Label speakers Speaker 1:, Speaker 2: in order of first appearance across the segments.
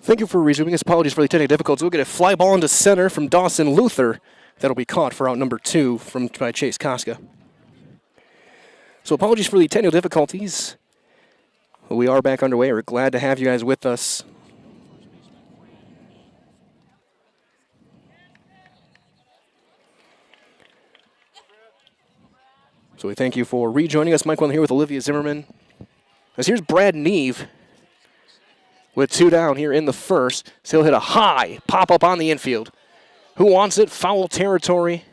Speaker 1: Thank you for resuming us. Apologies for the technical difficulties. We'll get a fly ball into center from Dawson Luther. That'll be caught for out number 2 by Chase Koska. So apologies for the technical difficulties. We are back underway. We're glad to have you guys with us. So we thank you for rejoining us. Mike Wendell here with Olivia Zimmerman. As here's Brad Neve with 2 down here in the first. So he'll hit a high pop-up on the infield. Who wants it? Foul territory.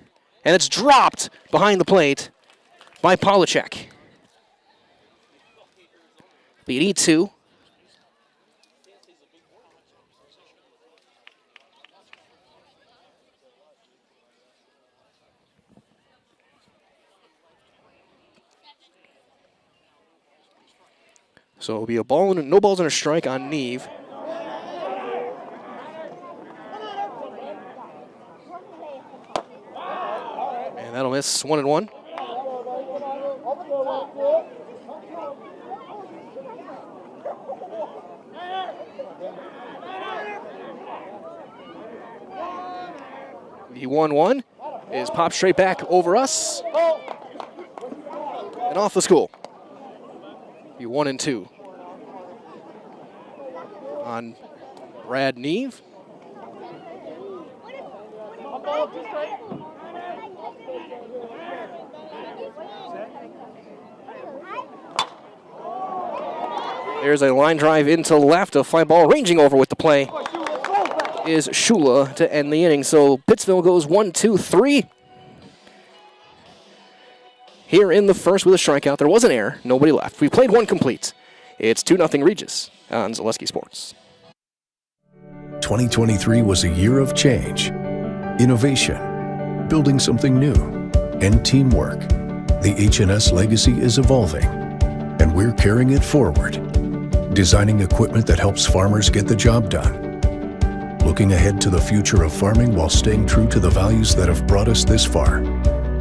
Speaker 1: And it's dropped behind the plate by Polachek. Beat E2. So it'll be a ball and no balls and a strike on Neve. And that'll miss 1-1. The 1-1 is popped straight back over us and off the school. Be 1-2 on Brad Neve. There's a line drive into left, a fly ball ranging over with the play is Shula to end the inning. So Pittsville goes 1-2-3 here in the first with a strikeout. There was an error, nobody left. We played 1 complete. It's 2-0 Regis on Zaleski Sports.
Speaker 2: 2023 was a year of change, innovation, building something new, and teamwork. The H&S legacy is evolving, and we're carrying it forward, designing equipment that helps farmers get the job done, looking ahead to the future of farming while staying true to the values that have brought us this far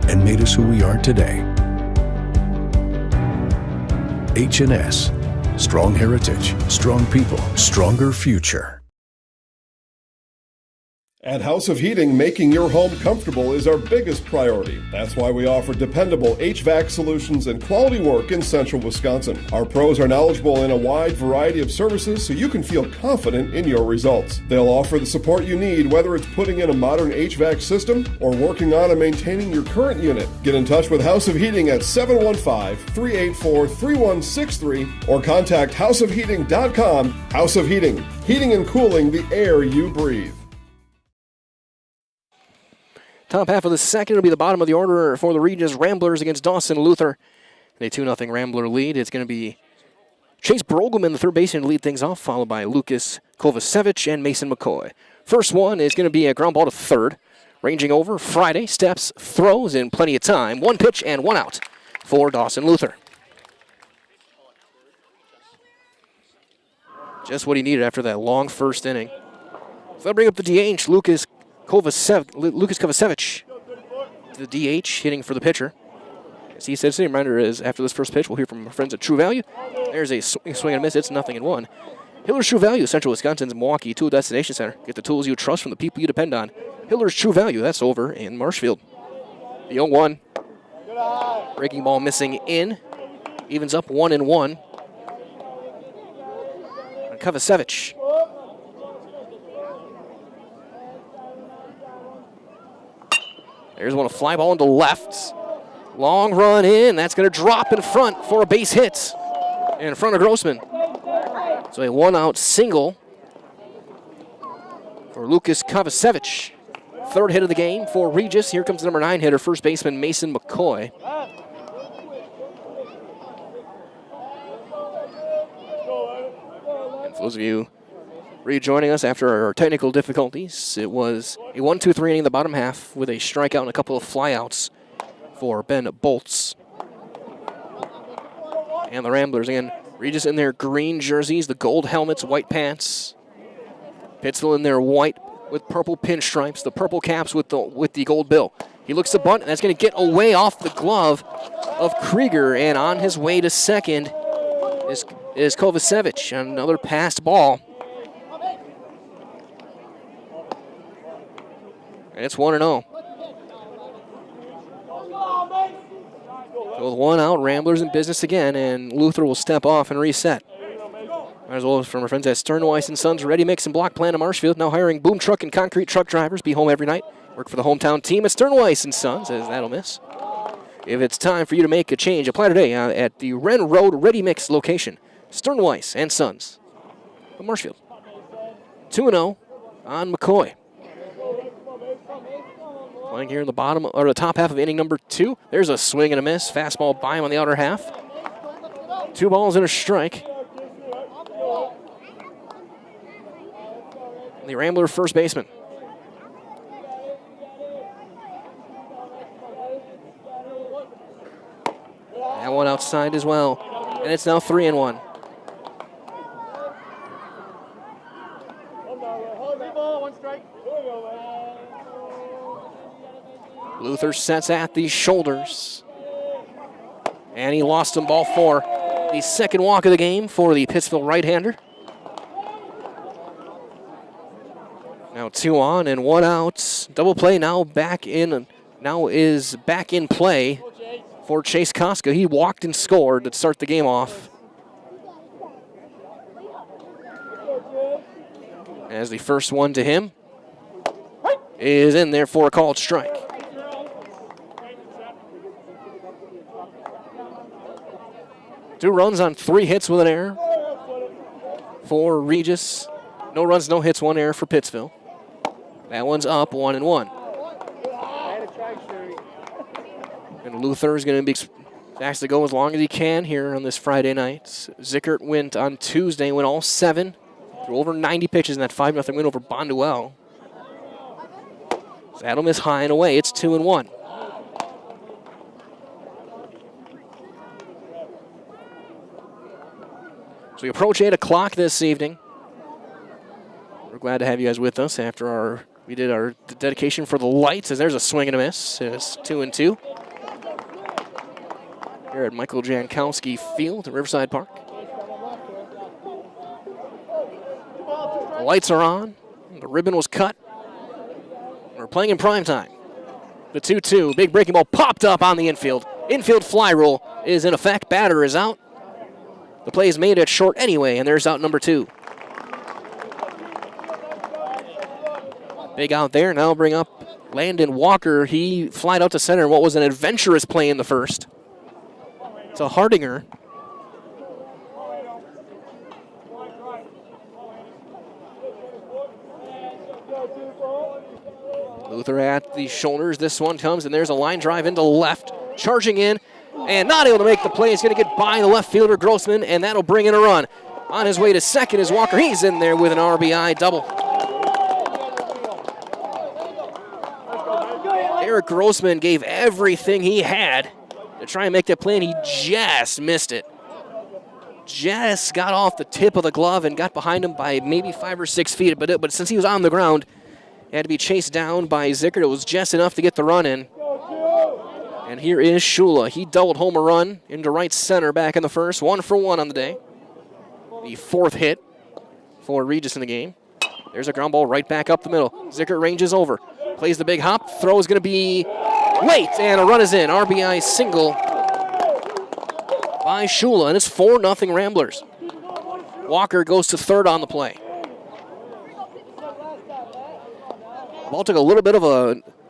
Speaker 2: and made us who we are today. H&S, strong heritage, strong people, stronger future.
Speaker 3: At House of Heating, making your home comfortable is our biggest priority. That's why we offer dependable HVAC solutions and quality work in central Wisconsin. Our pros are knowledgeable in a wide variety of services so you can feel confident in your results. They'll offer the support you need, whether it's putting in a modern HVAC system or working on and maintaining your current unit. Get in touch with House of Heating at 715-384-3163 or contact houseofheating.com. House of Heating, heating and cooling the air you breathe.
Speaker 1: Top half of the second will be the bottom of the order for the Regis Ramblers against Dawson Luther. A 2-0 Rambler lead. It's going to be Chase Brogelman, the third baseman, to lead things off, followed by Lucas Kovacevic and Mason McCoy. First one is going to be a ground ball to third. Ranging over, Friday, steps, throws in plenty of time. 1 pitch and 1 out for Dawson Luther. Just what he needed after that long first inning. So that'll bring up the DH, Lucas Kovacevic, the DH, hitting for the pitcher. As he said, the reminder is after this first pitch, we'll hear from our friends at True Value. There's a swing and a miss. It's 0-1. Hiller's True Value, Central Wisconsin's Milwaukee Tool Destination Center. Get the tools you trust from the people you depend on. Hiller's True Value, that's over in Marshfield. The 0-1. Breaking ball missing in. Evens up 1-1. And Kovacevic. There's one, a fly ball into left. Long run in. That's going to drop in front for a base hit in front of Grossman. So a 1-out single for Lucas Kovacevic. Third hit of the game for Regis. Here comes the number 9 hitter, first baseman Mason McCoy. And for those of you rejoining us after our technical difficulties, it was a 1-2-3 inning in the bottom half with a strikeout and a couple of flyouts for Ben Bolts. And the Ramblers, again, Regis in their green jerseys, the gold helmets, white pants. Pittsville in their white with purple pinstripes, the purple caps with the gold bill. He looks to bunt, and that's going to get away off the glove of Krieger, and on his way to second is Kovacevic. Another passed ball. And it's 1-0. So with one out, Ramblers in business again, and Luther will step off and reset. As well as from our friends at Sternweiss & Sons Ready Mix and Block Plant in Marshfield, now hiring boom truck and concrete truck drivers. Be home every night. Work for the hometown team at Sternweiss & Sons, as that'll miss. If it's time for you to make a change, apply today at the Wren Road Ready Mix location. Sternweiss & Sons of Marshfield. 2-0 on McCoy. Playing here in the bottom or the top half of inning number 2. There's a swing and a miss. Fastball by him on the outer half. 2 balls and a strike. The Rambler first baseman. That one outside as well. And it's now 3-1. Luther sets at the shoulders. And he lost him, ball 4. The second walk of the game for the Pittsville right-hander. Now 2 on and 1 out. Double play now is back in play for Chase Koska. He walked and scored to start the game off. As the first one to him is in there for a called strike. Two runs on 3 hits with an error for Regis. No runs, no hits, 1 error for Pittsville. That one's up, 1-1. And Luther is going to be asked to go as long as he can here on this Friday night. Zickert went on Tuesday, went all 7. Threw over 90 pitches in that 5-0 win over Bonduel. That'll miss high and away. It's 2-1. So we approach 8 o'clock this evening. We're glad to have you guys with us after we did our dedication for the lights, as there's a swing and a miss. It's 2-2. Here at Michael Jankowski Field at Riverside Park. The lights are on. The ribbon was cut. We're playing in prime time. The 2-2, big breaking ball popped up on the infield. Infield fly rule is in effect. Batter is out. The play is made at short anyway, and there's out number 2. Big out there. Now bring up Landon Walker. He flied out to center in what was an adventurous play in the first. It's a Hardinger. Luther at the shoulders. This one comes, and there's a line drive into left. Charging in, and not able to make the play. He's going to get by the left fielder, Grossman, and that'll bring in a run. On his way to second is Walker. He's in there with an RBI double. Eric Grossman gave everything he had to try and make that play, and he just missed it. Just got off the tip of the glove and got behind him by maybe 5 or 6 feet, but since he was on the ground, he had to be chased down by Zickert. It was just enough to get the run in. And here is Shula. He doubled home a run into right center back in the first. 1 for 1 on the day. The 4th hit for Regis in the game. There's a ground ball right back up the middle. Zickert ranges over. Plays the big hop. Throw is going to be late, and a run is in. RBI single by Shula, and it's 4-0 Ramblers. Walker goes to third on the play. Ball took a little bit of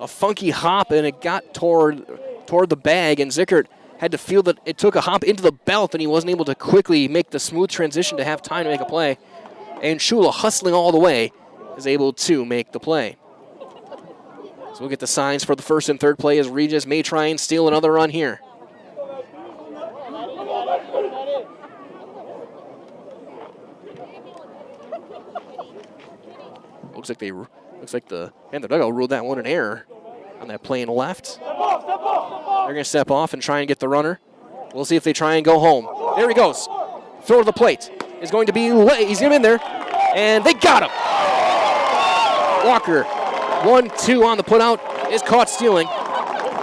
Speaker 1: a funky hop, and it got toward the bag, and Zickert had to feel that it took a hop into the belt, and he wasn't able to quickly make the smooth transition to have time to make a play. And Shula, hustling all the way, is able to make the play. So we'll get the signs for the first and third play as Regis may try and steal another run here. Looks like the dugout ruled that one an error on that play in left. They're going to step off and try and get the runner. We'll see if they try and go home. There he goes. Throw to the plate is going to be late. He's going to be in there, and they got him. Walker, 1-2 on the putout, is caught stealing,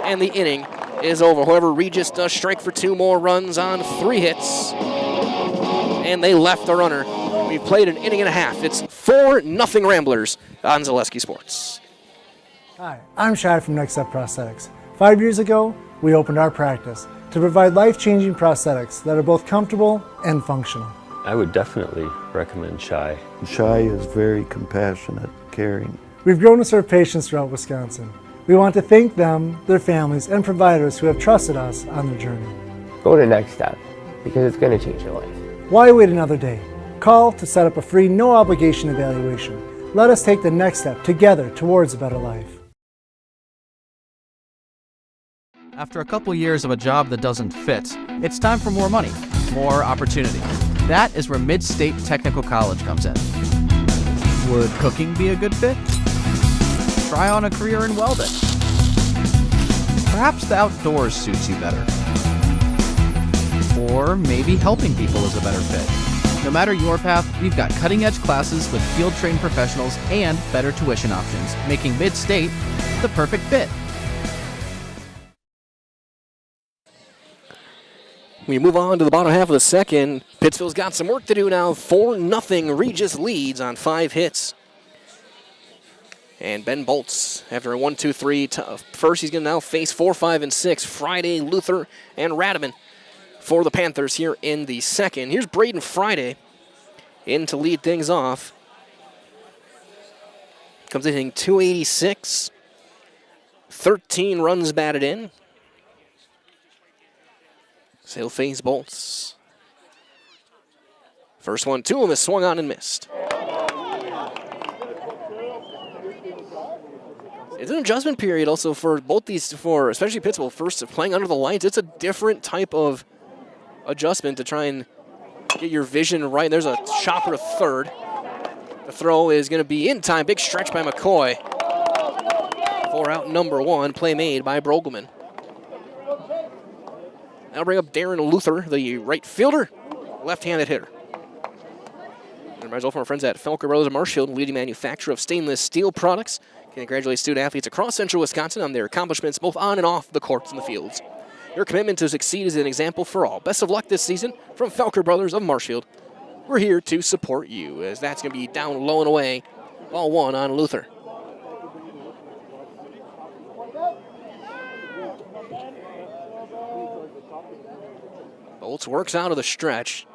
Speaker 1: and the inning is over. However, Regis does strike for 2 more runs on 3 hits, and they left the runner. We've played an inning and a half. It's 4-0 Ramblers on Zaleski Sports.
Speaker 4: Hi, I'm Shai from Next Step Prosthetics. 5 years ago, we opened our practice to provide life-changing prosthetics that are both comfortable and functional.
Speaker 5: I would definitely recommend Shai.
Speaker 6: Shai is very compassionate, caring.
Speaker 4: We've grown to serve patients throughout Wisconsin. We want to thank them, their families, and providers who have trusted us on their journey.
Speaker 7: Go to Next Step because it's going to change your life.
Speaker 4: Why wait another day? Call to set up a free, no-obligation evaluation. Let us take the next step together towards a better life.
Speaker 8: After a couple years of a job that doesn't fit, it's time for more money, more opportunity. That is where Mid-State Technical College comes in. Would cooking be a good fit? Try on a career in welding. Perhaps the outdoors suits you better. Or maybe helping people is a better fit. No matter your path, we've got cutting-edge classes with field-trained professionals and better tuition options, making Mid-State the perfect fit.
Speaker 1: We move on to the bottom half of the second. Pittsville's got some work to do now. 4-0. Regis leads on 5 hits. And Ben Bolts, after a 1-2-3 first, he's going to now face 4, 5, and 6. Friday, Luther, and Radaman for the Panthers here in the second. Here's Braden Friday in to lead things off. Comes in hitting .286. 13 runs batted in. So he'll face Bolts. First 1-2 is swung on and missed. It's an adjustment period also for both these, for especially Pittsville. First, playing under the lights, it's a different type of adjustment to try and get your vision right. There's a chopper to third. The throw is going to be in time. Big stretch by McCoy. For out number 1, play made by Brogelman. That'll bring up Darren Luther, the right fielder, left-handed hitter. And as well from our friends at Felker Brothers of Marshfield, leading manufacturer of stainless steel products. Congratulate student-athletes across Central Wisconsin on their accomplishments both on and off the courts and the fields. Your commitment to succeed is an example for all. Best of luck this season from Felker Brothers of Marshfield. We're here to support you, as that's going to be down low and away. Ball 1 on Luther. Bolts works out of the stretch.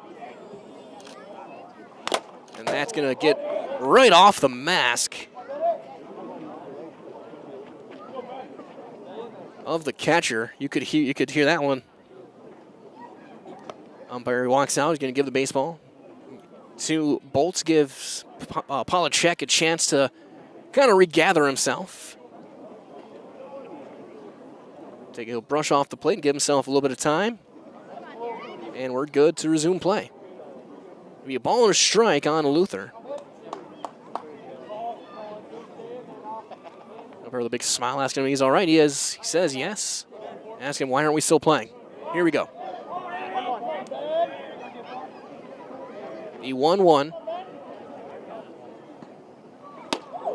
Speaker 1: And that's going to get right off the mask of the catcher. You could hear that one. Umpire walks out. He's going to give the baseball to Bolts. Gives Polachek a chance to kind of regather himself. He'll brush off the plate and give himself a little bit of time. And we're good to resume play. It'll be a ball and a strike on Luther. Umpire with a big smile, asking him if he's all right. He says yes. Ask him, why aren't we still playing? Here we go. The 1-1.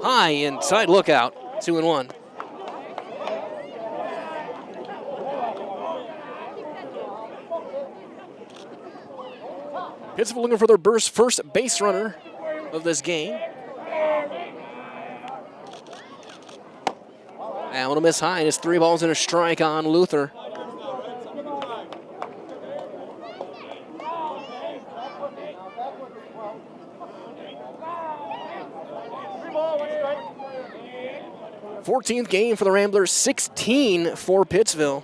Speaker 1: High inside, look out. 2-1. Pittsville looking for their first base runner of this game. That one will miss high, and it's 3 balls and a strike on Luther. Fourteenth game for the Ramblers, 16 for Pittsville.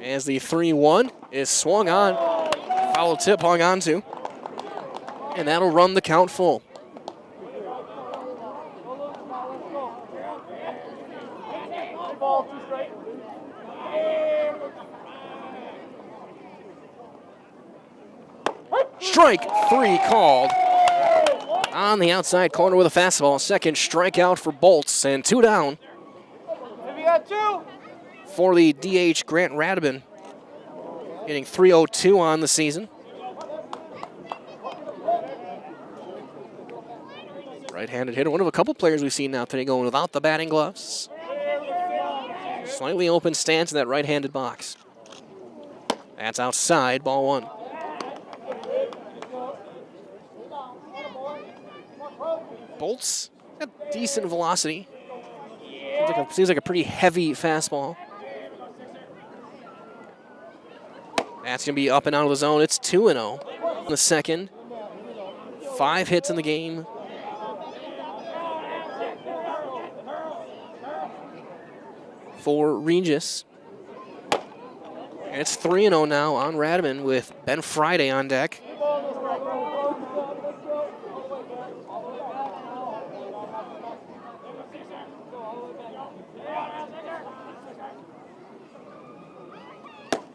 Speaker 1: As the 3-1 is swung on, foul tip hung on to, and that'll run the count full. Strike 3 called on the outside corner with a fastball. Second strikeout for Bolts, and 2 down. For the DH, Grant Radaman, hitting .302 on the season. Right-handed hitter, one of a couple players we've seen now today going without the batting gloves. Slightly open stance in that right-handed box. That's outside, ball 1. Bolts Got decent velocity. Seems like a pretty heavy fastball. That's going to be up and out of the zone. It's 2-0 in the second. 5 hits in the game. For Regis. And it's 3-0 now on Radman with Ben Friday on deck.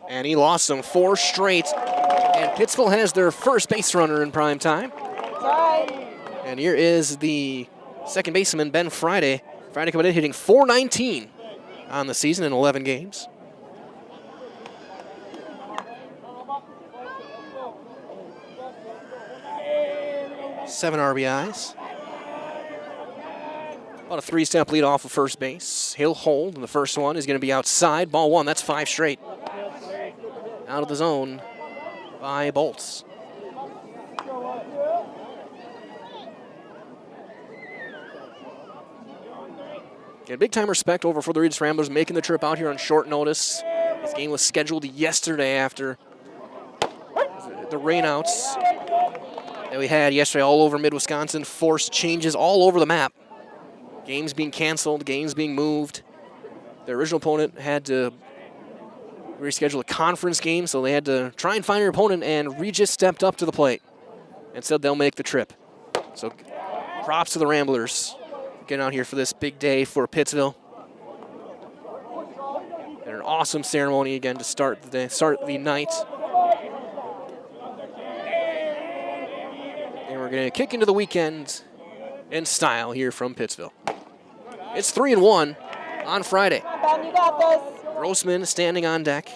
Speaker 1: And he lost them 4 straight. And Pittsville has their first base runner in prime time. And here is the second baseman, Ben Friday. Friday coming in hitting .419 on the season in 11 games. Seven RBIs. About a 3-step lead off of first base. He'll hold, and the first one is going to be outside. Ball 1, that's 5 straight. Out of the zone by Bolts. Get big time respect over for the Regis Ramblers making the trip out here on short notice. This game was scheduled yesterday after the rainouts that we had yesterday all over mid-Wisconsin. Forced changes all over the map. Games being canceled, games being moved. The original opponent had to reschedule a conference game, so they had to try and find your opponent, and Regis stepped up to the plate and said they'll make the trip. So props to the Ramblers getting out here for this big day for Pittsville. And an awesome ceremony again to start the night. And we're going to kick into the weekend in style here from Pittsville. It's 3-1 on Friday.
Speaker 9: You got this.
Speaker 1: Grossman standing on deck.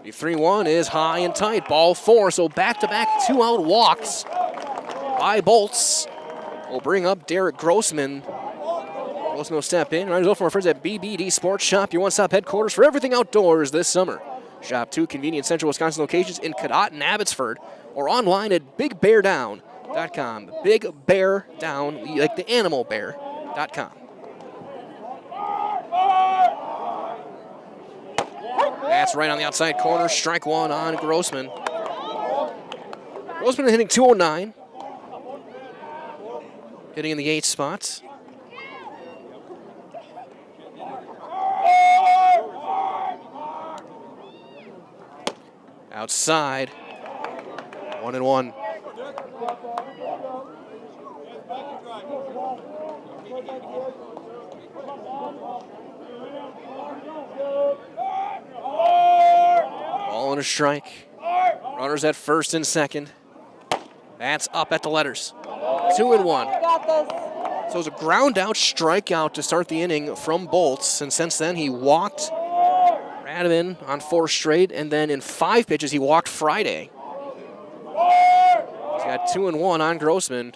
Speaker 1: The 3-1 is high and tight. Ball 4, so back-to-back 2-out walks by Bolts. Will bring up Derek Grossman. Grossman will step in. Right as from our friends at BBD Sports Shop, your one-stop headquarters for everything outdoors this summer. Shop 2 convenient central Wisconsin locations in Cadott and Abbotsford, or online at BigBearDown.com. Big Bear Down, like the animal bear.com. That's right on the outside corner. Strike 1 on Grossman. Grossman hitting .209. Hitting in the 8 spots. Outside. 1-1. Ball and a strike. Runners at first and second. That's up at the letters. 2-1. So it was a ground out strikeout to start the inning from Bolts, and since then he walked Radman on 4 straight, and then in 5 pitches he walked Friday. He's got 2-1 on Grossman.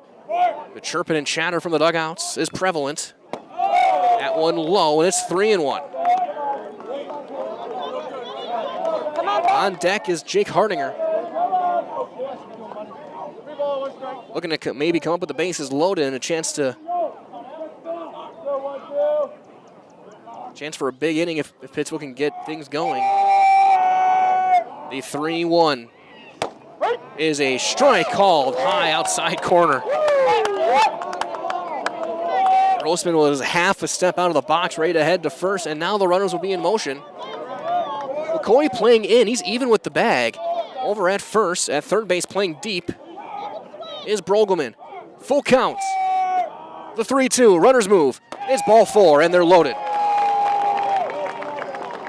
Speaker 1: The chirping and chatter from the dugouts is prevalent. That one low, and it's 3-1. On deck is Jake Hardinger. Looking to maybe come up with the bases loaded and a chance for a big inning if Pittsville can get things going. The 3-1 is a strike called high outside corner. Grossman was half a step out of the box, ready to head to first, and now the runners will be in motion. McCoy playing in, he's even with the bag. Over at first, at third base playing deep is Brogelman. Full count. The 3-2, runners move. It's ball 4, and they're loaded.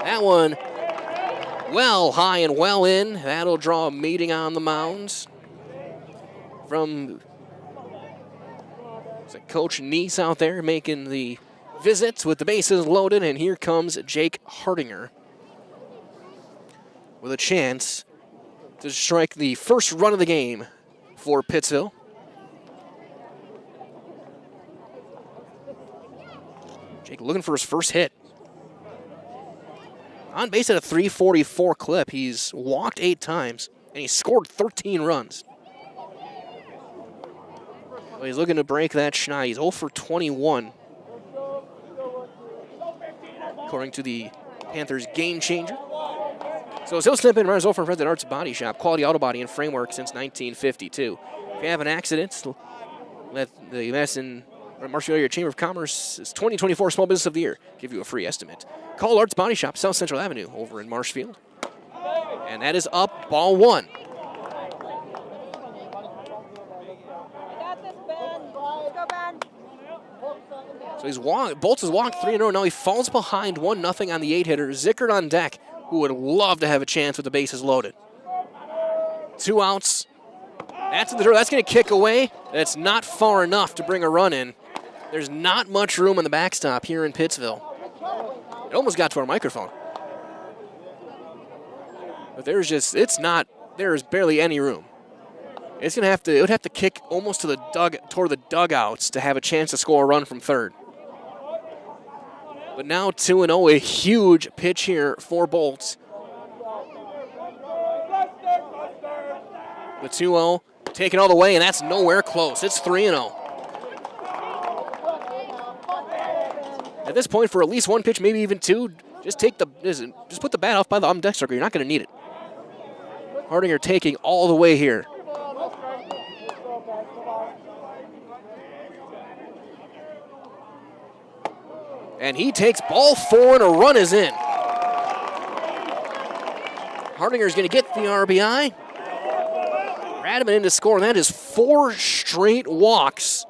Speaker 1: That one well high and well in. That'll draw a meeting on the mound from Coach Neese out there making the visits with the bases loaded, and here comes Jake Hardinger with a chance to strike the first run of the game for Pittsville. Jake looking for his first hit. On base at a 344 clip. He's walked 8 times, and he scored 13 runs. So he's looking to break that schneid. He's 0 for 21. According to the Panthers game changer. So he'll step in, runners 0 for President Arts Body Shop, quality auto body and framework since 1952. If you have an accident, let the Madison or Marshall Area Chamber of Commerce's 2024 Small Business of the Year give you a free estimate. Call Arts Body Shop, South Central Avenue, over in Marshfield. And that is up, ball 1. So he's Bolts has walked 3-0. Now he falls behind 1-0 on the 8-hitter. Zickert on deck, who would love to have a chance with the bases loaded. 2 outs. That's in the door. That's going to kick away. That's not far enough to bring a run in. There's not much room on the backstop here in Pittsville. It almost got to our microphone. But there's barely any room. It would have to kick almost to toward the dugouts to have a chance to score a run from third. But now 2-0, a huge pitch here for Bolts. The 2-0 taken all the way, and that's nowhere close. It's 3-0. At this point, for at least 1 pitch, maybe even 2, just put the bat off by the deck circle. You're not going to need it. Hardinger taking all the way here. And he takes ball 4 and a run is in. Hardinger's going to get the RBI. Radman in to score, and that is 4 straight walks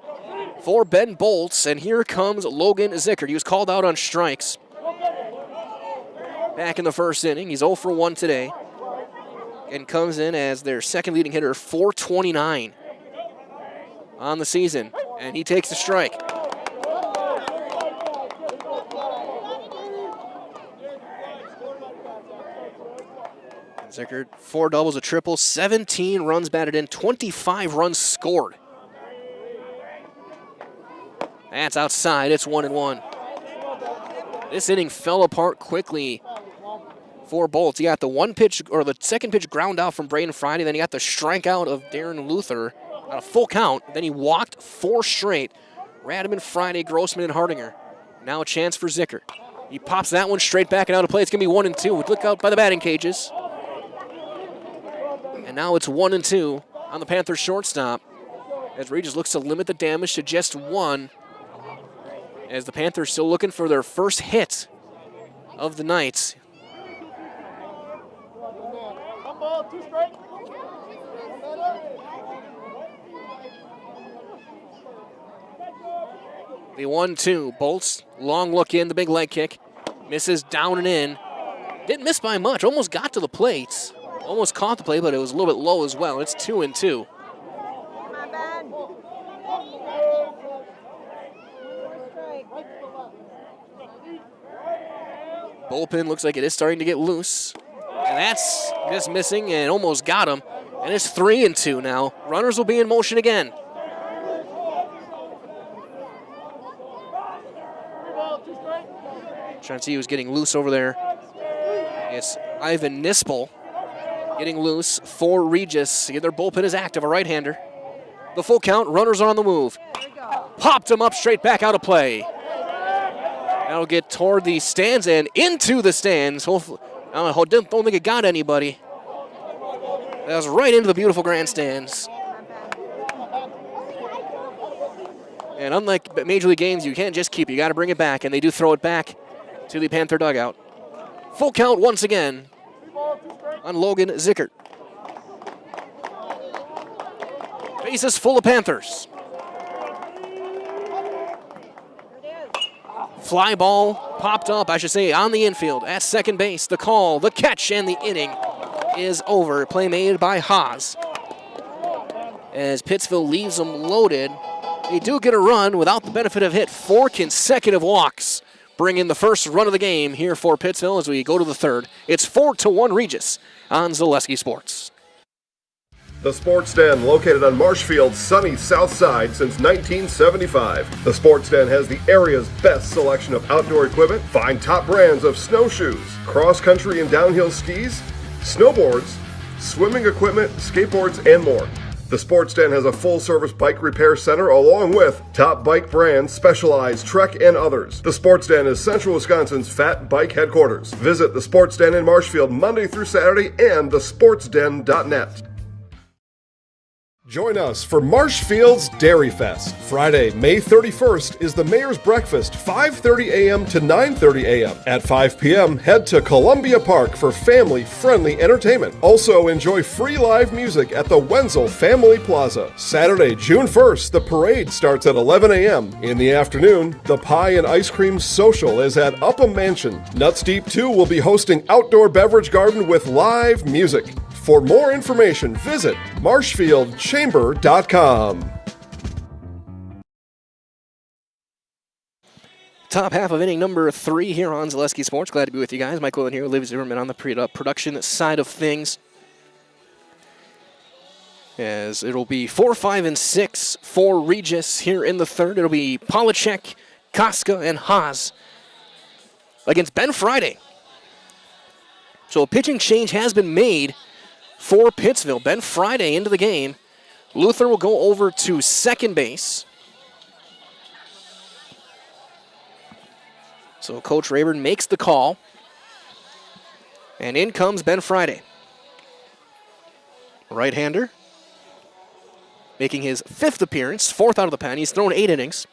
Speaker 1: for Ben Bolts. And here comes Logan Zickert. He was called out on strikes back in the first inning. He's 0 for 1 today and comes in as their second leading hitter, 429 on the season. And he takes the strike. Zickert, 4 doubles, a triple, 17 runs batted in, 25 runs scored. That's outside, it's 1-1. This inning fell apart quickly for Bolts. He got the second pitch ground out from Braden Friday, then he got the strikeout of Darren Luther on a full count, then he walked 4 straight. Radman, Friday, Grossman, and Hardinger. Now a chance for Zickert. He pops that one straight back and out of play. It's going to be 1-2. Look out by the batting cages. And now it's 1-2 on the Panthers shortstop as Regis looks to limit the damage to just 1. As the Panthers still looking for their first hit of the night. The 1-2, Bolts, long look in, the big leg kick, misses down and in. Didn't miss by much, almost got to the plate. Almost caught the play, but it was a little bit low as well. It's 2-2. Bullpen looks like it is starting to get loose. And that's just missing and almost got him. And it's 3-2 now. Runners will be in motion again. Trying to see who's getting loose over there. It's Ivan Nispel getting loose for Regis. Their bullpen is active, a right-hander. The full count, runners are on the move. Popped him up straight back out of play. That'll get toward the stands and into the stands. Hopefully, I don't think it got anybody. That was right into the beautiful grandstands. And unlike Major League games, you can't just keep it. You got to bring it back, and they do throw it back to the Panther dugout. Full count once again on Logan Zickert. Bases full of Panthers. Fly ball popped up, I should say, on the infield at second base. The call, the catch, and the inning is over. Play made by Haas. As Pittsville leaves them loaded, they do get a run without the benefit of hit. 4 consecutive walks bring in the first run of the game here for Pittsville as we go to the third. It's 4-1 Regis on Zaleski Sports.
Speaker 3: The Sports Den, located on Marshfield's sunny south side since 1975. The Sports Den has the area's best selection of outdoor equipment. Find top brands of snowshoes, cross-country and downhill skis, snowboards, swimming equipment, skateboards, and more. The Sports Den has a full-service bike repair center along with top bike brands, Specialized, Trek, and others. The Sports Den is Central Wisconsin's Fat Bike headquarters. Visit the Sports Den in Marshfield Monday through Saturday and thesportsden.net. Join us for Marshfield's Dairy Fest. Friday, May 31st is the Mayor's Breakfast, 5:30 a.m. to 9:30 a.m. At 5 p.m., head to Columbia Park for family-friendly entertainment. Also, enjoy free live music at the Wenzel Family Plaza. Saturday, June 1st, the parade starts at 11 a.m. In the afternoon, the Pie and Ice Cream Social is at Upham Mansion. Nuts Deep 2 will be hosting outdoor beverage garden with live music. For more information, visit marshfieldchamber.com.
Speaker 1: Top half of inning number 3 here on Zaleski Sports. Glad to be with you guys. Mike Willen here, Liv Zimmerman on the production side of things. As it'll be 4, 5, and 6 for Regis here in the third. It'll be Polachek, Koska, and Haas against Ben Friday. So a pitching change has been made for Pittsville. Ben Friday into the game. Luther will go over to second base. So Coach Rayburn makes the call. And in comes Ben Friday. Right-hander. Making his 5th appearance, 4th out of the pen. He's thrown 8 innings.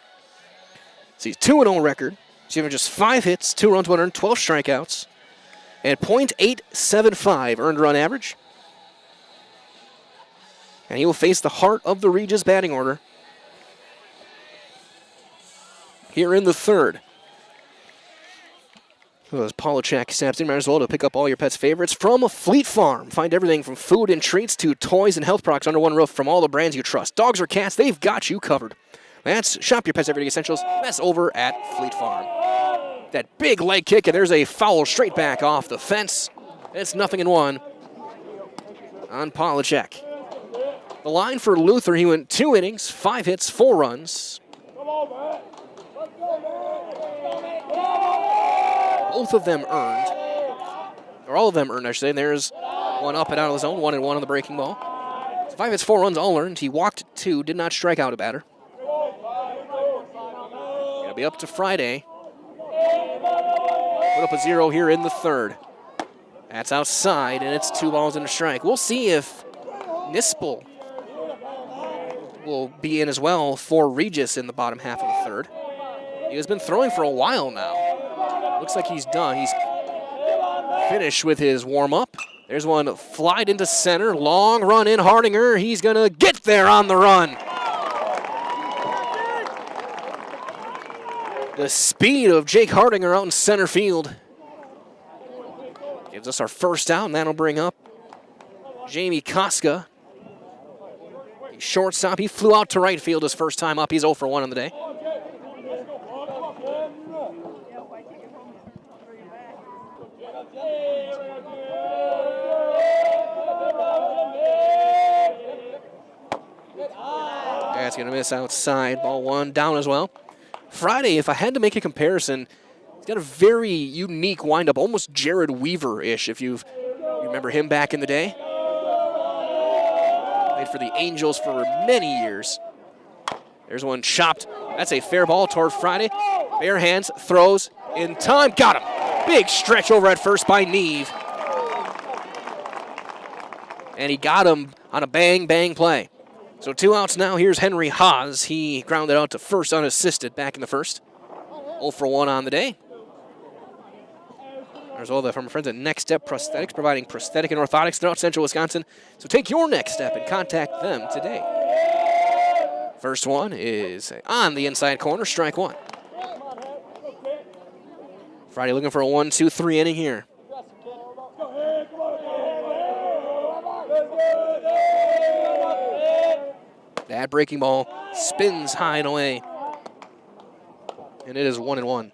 Speaker 1: So he's 2-0 record. He's given just 5 hits, 2 runs, 1 earned, 12 strikeouts. And .875 earned run average. And he will face the heart of the Regis batting order here in the third. As Polachek snaps in, might as well to pick up all your pet's favorites from Fleet Farm. Find everything from food and treats to toys and health products under one roof from all the brands you trust. Dogs or cats, they've got you covered. That's Shop Your Pet's Everyday Essentials. That's over at Fleet Farm. That big leg kick, and there's a foul straight back off the fence. It's 0-1 on Polachek. The line for Luther, he went 2 innings, 5 hits, 4 runs. Both of them earned, or all of them earned, I should say. And there's one up and out of the zone, 1-1 on the breaking ball. So 5 hits, 4 runs, all earned. He walked 2, did not strike out a batter. It'll be up to Friday. Put up a 0 here in the third. That's outside, and it's 2 balls and a strike. We'll see if Nispel will be in as well for Regis in the bottom half of the third. He has been throwing for a while now. Looks like he's done. He's finished with his warm-up. There's one flied into center. Long run in Hardinger. He's going to get there on the run. The speed of Jake Hardinger out in center field gives us our first out, and that'll bring up Jamie Koska. Shortstop, he flew out to right field his first time up. He's 0 for 1 on the day. That's going to miss outside. Ball 1 down as well. Friday, if I had to make a comparison, he's got a very unique windup, almost Jared Weaver-ish, if you remember him back in the day. Played for the Angels for many years. There's one chopped. That's a fair ball toward Friday. Bare hands, throws in time. Got him. Big stretch over at first by Neve. And he got him on a bang-bang play. So 2 outs now. Here's Henry Haas. He grounded out to first unassisted back in the first. 0 for 1 on the day. There's all that from our friends at Next Step Prosthetics, providing prosthetic and orthotics throughout Central Wisconsin. So take your next step and contact them today. First one is on the inside corner, strike 1. Friday looking for a 1-2-3 inning here. That breaking ball spins high and away. And it is 1-1.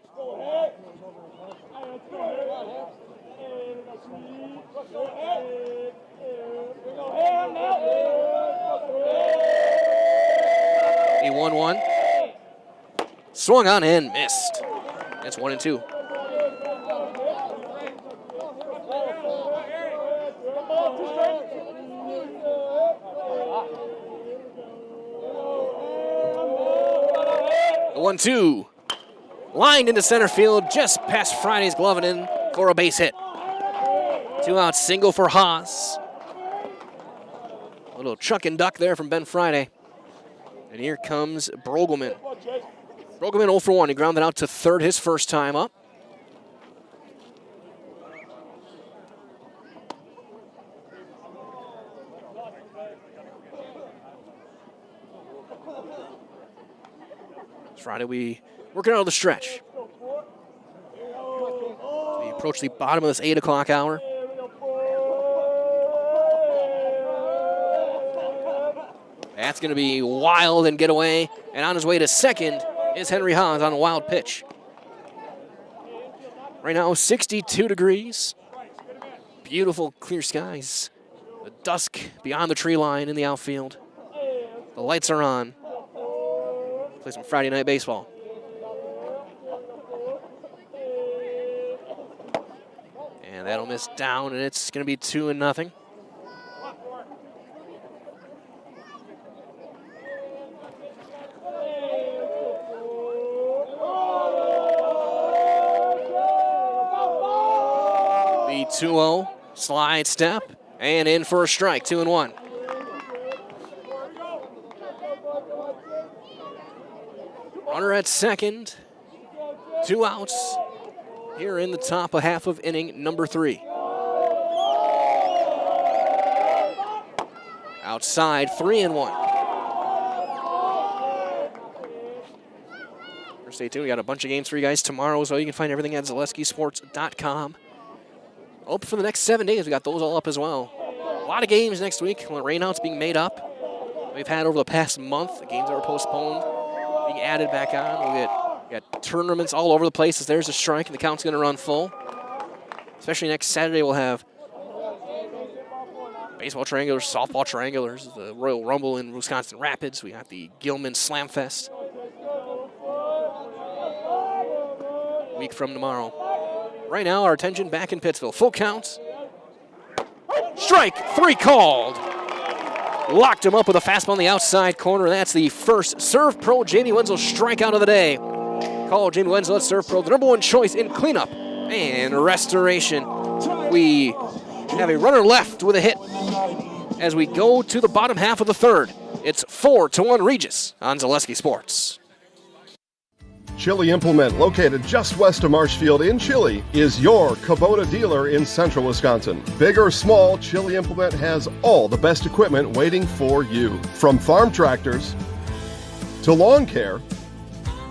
Speaker 1: Swung on and missed. That's 1-2. The 1-2. Lined into center field, just past Friday's glove and in for a base hit. 2 out single for Haas. A little chuck and duck there from Ben Friday. And here comes Brogelman. Brogelman 0 for 1. He grounded out to third his first time up. Friday we working out of the stretch. We approach the bottom of this 8 o'clock hour. That's going to be wild and get away. And on his way to second is Henry Haas on a wild pitch. Right now, 62 degrees. Beautiful clear skies. The dusk beyond the tree line in the outfield. The lights are on. Play some Friday night baseball. And that'll miss down, and it's going to be 2-0. The 2-0 slide step, and in for a strike, 2-1. Runner at second, 2 outs here in the top of half of inning number 3. Outside, 3-1. Stay tuned. We got a bunch of games for you guys tomorrow as well. You can find everything at ZaleskiSports.com. Open for the next 7 days. We got those all up as well. A lot of games next week. Rainouts being made up. We've had over the past month. The games that were postponed being added back on. We got tournaments all over the place. As there's a strike, and the count's going to run full. Especially next Saturday, we'll have baseball triangulars, softball triangulars, the Royal Rumble in Wisconsin Rapids. We got the Gilman Slam Fest. A week from tomorrow. Right now, our attention back in Pittsville. Full count. Strike 3 called. Locked him up with a fastball on the outside corner. That's the first Serve Pro Jamie Wenzel strikeout of the day. Call Jamie Wenzel at Serve Pro, the number 1 choice in cleanup and restoration. We have a runner left with a hit as we go to the bottom half of the third. It's 4-1 Regis on Zaleski Sports.
Speaker 3: Chili Implement, located just west of Marshfield in Chili, is your Kubota dealer in central Wisconsin. Big or small, Chili Implement has all the best equipment waiting for you. From farm tractors to lawn care,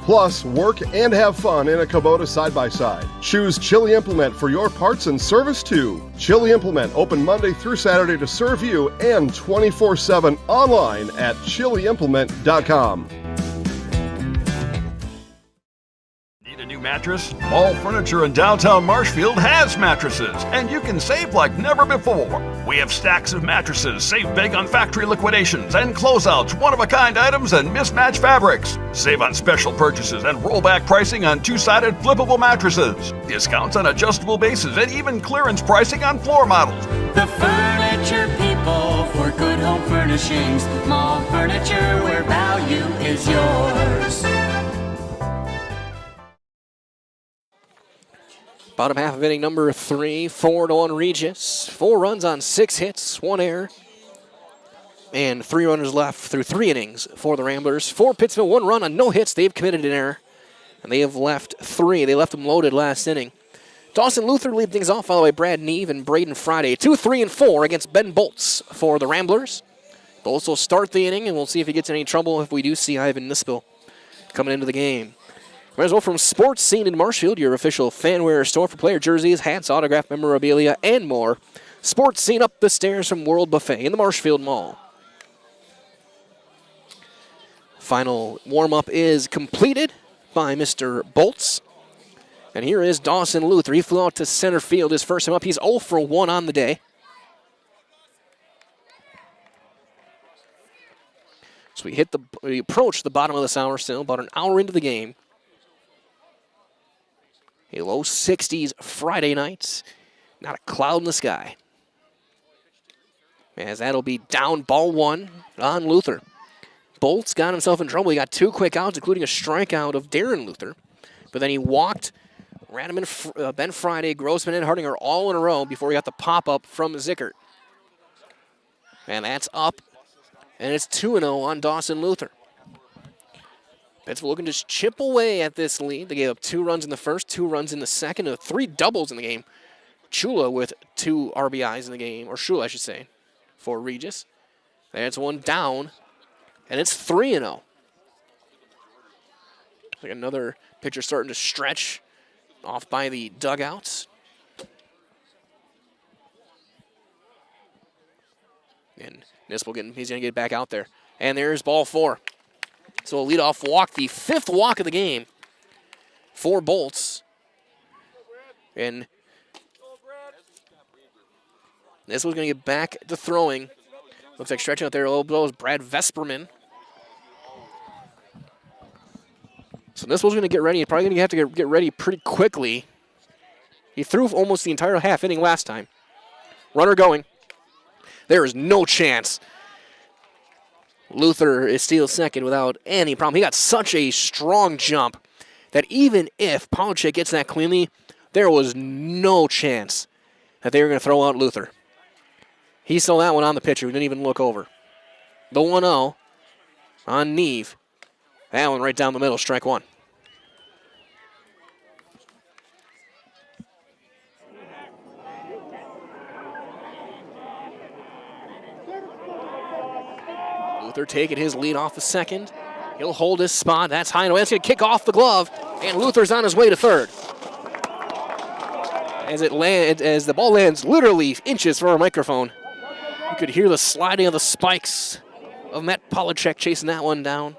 Speaker 3: plus work and have fun in a Kubota side-by-side. Choose Chili Implement for your parts and service too. Chili Implement, open Monday through Saturday to serve you and 24/7 online at chiliimplement.com.
Speaker 9: Need a new mattress? Mall Furniture in downtown Marshfield has mattresses, and you can save like never before. We have stacks of mattresses, save big on factory liquidations and closeouts, one-of-a-kind items, and mismatched fabrics. Save on special purchases and rollback pricing on 2-sided flippable mattresses. Discounts on adjustable bases and even clearance pricing on floor models.
Speaker 10: The furniture people for good home furnishings. Mall Furniture, where value is yours.
Speaker 1: Bottom half of inning number 3, 4-1 Regis. 4 runs on 6 hits, 1 error. And 3 runners left through 3 innings for the Ramblers. For Pittsville, 1 run on no hits. They've committed an error. And they have left 3. They left them loaded last inning. Dawson Luther lead things off, followed by Brad Neve and Braden Friday. 2, 3, and 4 against Ben Bolts for the Ramblers. Bolts will start the inning, and we'll see if he gets in any trouble if we do see Ivan Nispel coming into the game. Might as well from Sports Scene in Marshfield, your official fanwear store for player jerseys, hats, autograph memorabilia, and more. Sports Scene up the stairs from World Buffet in the Marshfield Mall. Final warm-up is completed by Mr. Bolts. And here is Dawson Luther. He flew out to center field his first time up. He's 0 for 1 on the day. So we approach the bottom of this hour still, about an hour into the game. A low 60s Friday night. Not a cloud in the sky. As that'll be down ball 1 on Luther. Bolts got himself in trouble. He got 2 quick outs, including a strikeout of Darren Luther. But then he walked Radaman, Ben Friday, Grossman, and Hardinger all in a row before he got the pop-up from Zickert. And that's up. And it's 2-0 on Dawson Luther. Pittsville looking to just chip away at this lead. They gave up 2 runs in the first, 2 runs in the second, and 3 doubles in the game. Chula with 2 RBIs in the game, or Shula, I should say, for Regis. That's 1 down, and it's 3-0. Like another pitcher starting to stretch off by the dugouts. And Nispel he's going to get back out there. And there's ball 4. So a leadoff walk, the 5th walk of the game for Bolts. And this was going to get back to throwing. Looks like stretching out there a little below is Brad Vesperman. So this was going to get ready. Probably going to have to get ready pretty quickly. He threw almost the entire half inning last time. Runner going. There is no chance Luther is steals second without any problem. He got such a strong jump that even if Polachek gets that cleanly, there was no chance that they were going to throw out Luther. He saw that one on the pitcher. He didn't even look over. The 1-0 on Neve. That one right down the middle, strike 1. Luther taking his lead off the second. He'll hold his spot. That's high and away. That's going to kick off the glove, and Luther's on his way to third. As the ball lands literally inches from our microphone, you could hear the sliding of the spikes of Matt Polachek chasing that one down.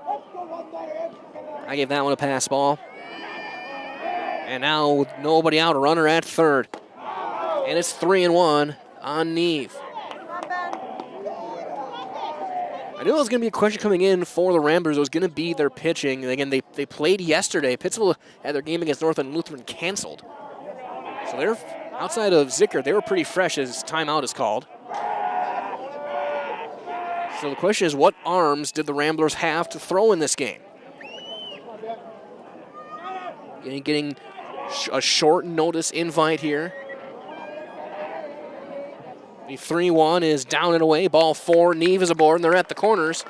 Speaker 1: I gave that one a pass ball. And now with nobody out, a runner at third. And it's 3-1 on Neve. I knew there was going to be a question coming in for the Ramblers. It was going to be their pitching. Again, they played yesterday. Pittsville had their game against Northland Lutheran canceled. So they're outside of Zickert. They were pretty fresh as timeout is called. So the question is, what arms did the Ramblers have to throw in this game? Getting a short notice invite here. The 3-1 is down and away. Ball 4, Neve is aboard, and they're at the corners.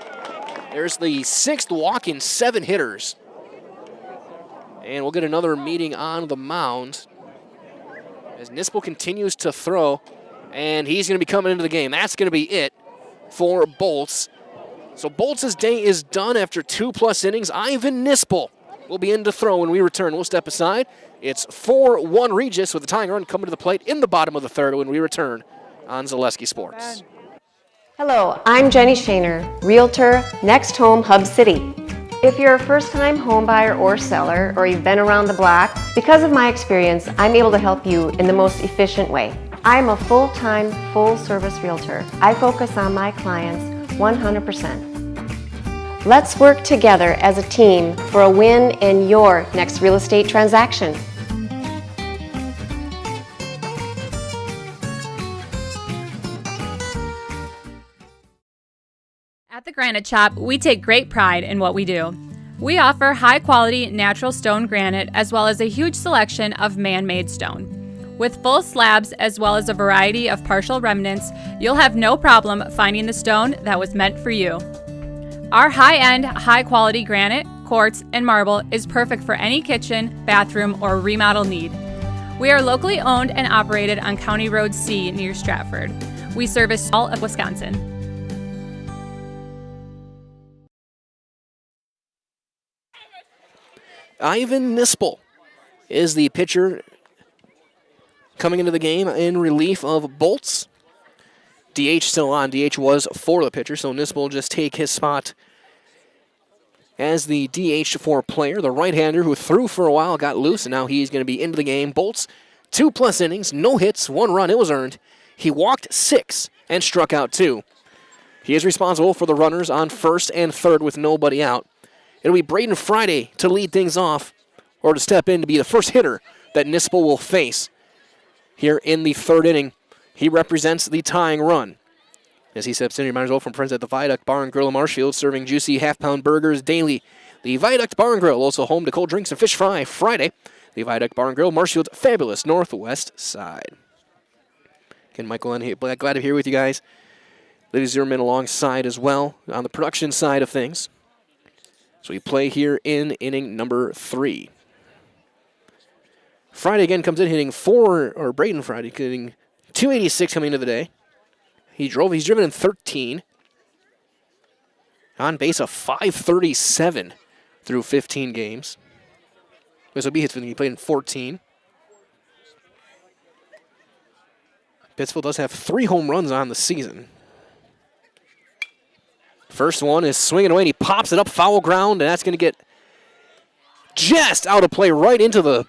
Speaker 1: There's the 6th walk in 7 hitters. And we'll get another meeting on the mound as Nispel continues to throw, and he's going to be coming into the game. That's going to be it for Bolts. So Bolts' day is done after 2+ innings. Ivan Nispel will be in to throw when we return. We'll step aside. It's 4-1 Regis with the tying run coming to the plate in the bottom of the third when we return on Zaleski Sports.
Speaker 11: Hello, I'm Jenny Shaner, Realtor, Next Home Hub City. If you're a first-time home buyer or seller, or you've been around the block, because of my experience, I'm able to help you in the most efficient way. I'm a full-time, full-service realtor. I focus on my clients 100%. Let's work together as a team for a win in your next real estate transaction.
Speaker 12: At the Granite Shop, we take great pride in what we do. We offer high-quality natural stone granite as well as a huge selection of man-made stone. With full slabs as well as a variety of partial remnants, you'll have no problem finding the stone that was meant for you. Our high-end, high-quality granite, quartz, and marble is perfect for any kitchen, bathroom, or remodel need. We are locally owned and operated on County Road C near Stratford. We service all of Wisconsin.
Speaker 1: Ivan Nispel is the pitcher coming into the game in relief of Bolts. DH still on. DH was for the pitcher, so Nispel will just take his spot as the DH for player. The right-hander who threw for a while got loose, and now he's going to be into the game. Bolts, 2+ innings, no hits, 1 run. It was earned. He walked 6 and struck out 2. He is responsible for the runners on first and third with nobody out. It'll be Braden Friday to lead things off, or to step in to be the first hitter that Nispel will face here in the third inning. He represents the tying run. As he steps in, reminders well from friends at the Viaduct Bar and Grill in Marshfield, serving juicy half-pound burgers daily. The Viaduct Bar and Grill, also home to cold drinks and fish fry Friday. The Viaduct Bar and Grill, Marshfield's fabulous northwest side. Again, Michael, I'm glad to be here with you guys. Ladies Zimmerman alongside as well on the production side of things. So we play here in inning number 3. Friday again comes in hitting Braden Friday hitting 286 coming into the day. He's driven in 13. On base of 537 through 15 games. This will be his 15. He played in 14. Pittsville does have 3 home runs on the season. First one is swinging away, and he pops it up foul ground, and that's going to get just out of play right into the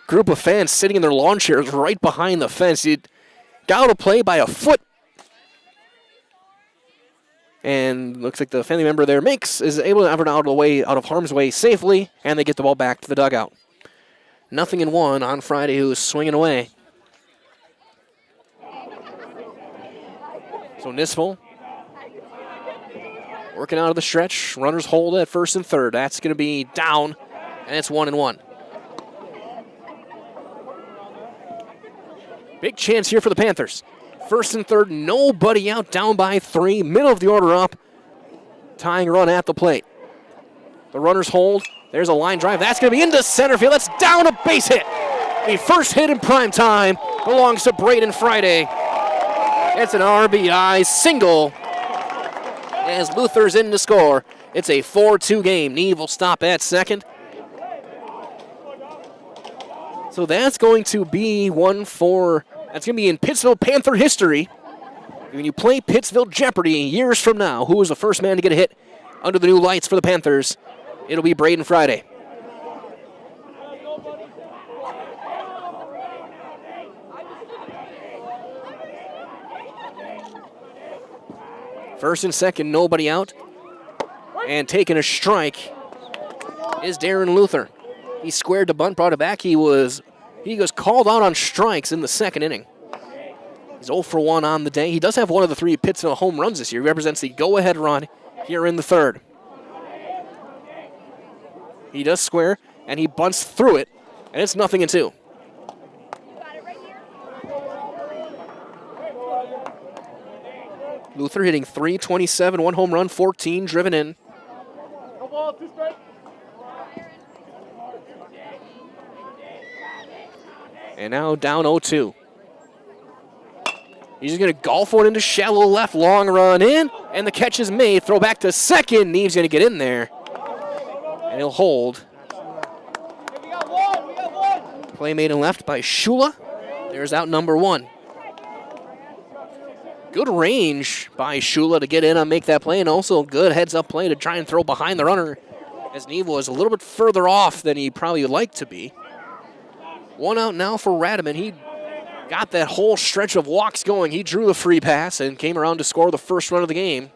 Speaker 1: group of fans sitting in their lawn chairs right behind the fence. It got out of play by a foot. And looks like the family member there is able to have it out of harm's way safely, and they get the ball back to the dugout. 0-1 on Friday, who is swinging away. So Nispel working out of the stretch. Runners hold at first and third. That's going to be down, and it's 1-1. Big chance here for the Panthers. First and third, nobody out, down by 3. Middle of the order up. Tying run at the plate. The runners hold. There's a line drive. That's going to be into center field. That's down, a base hit. The first hit in prime time belongs to Braden Friday. It's an RBI single as Luther's in to score. It's a 4-2 game. Neve will stop at second. So that's going to be that's going to be in Pittsville Panther history. When you play Pittsville Jeopardy years from now, who was the first man to get a hit under the new lights for the Panthers? It'll be Braden Friday. First and second, nobody out. And taking a strike is Darren Luther. He squared the bunt, brought it back. He was called out on strikes in the second inning. He's 0 for 1 on the day. He does have one of the 3 Pittsville home runs this year. He represents the go-ahead run here in the third. He does square, and he bunts through it, and it's 0-2. Luther hitting .327, 1 home run, 14 driven in. And now down 0-2. He's just going to golf one into shallow left, long run in, and the catch is made. Throw back to second. Neve's going to get in there, and he'll hold. Play made and left by Shula. There's out number 1. Good range by Shula to get in and make that play, and also good heads-up play to try and throw behind the runner, as Neve was a little bit further off than he probably would like to be. 1 out now for Radaman. He got that whole stretch of walks going. He drew the free pass and came around to score the first run of the game.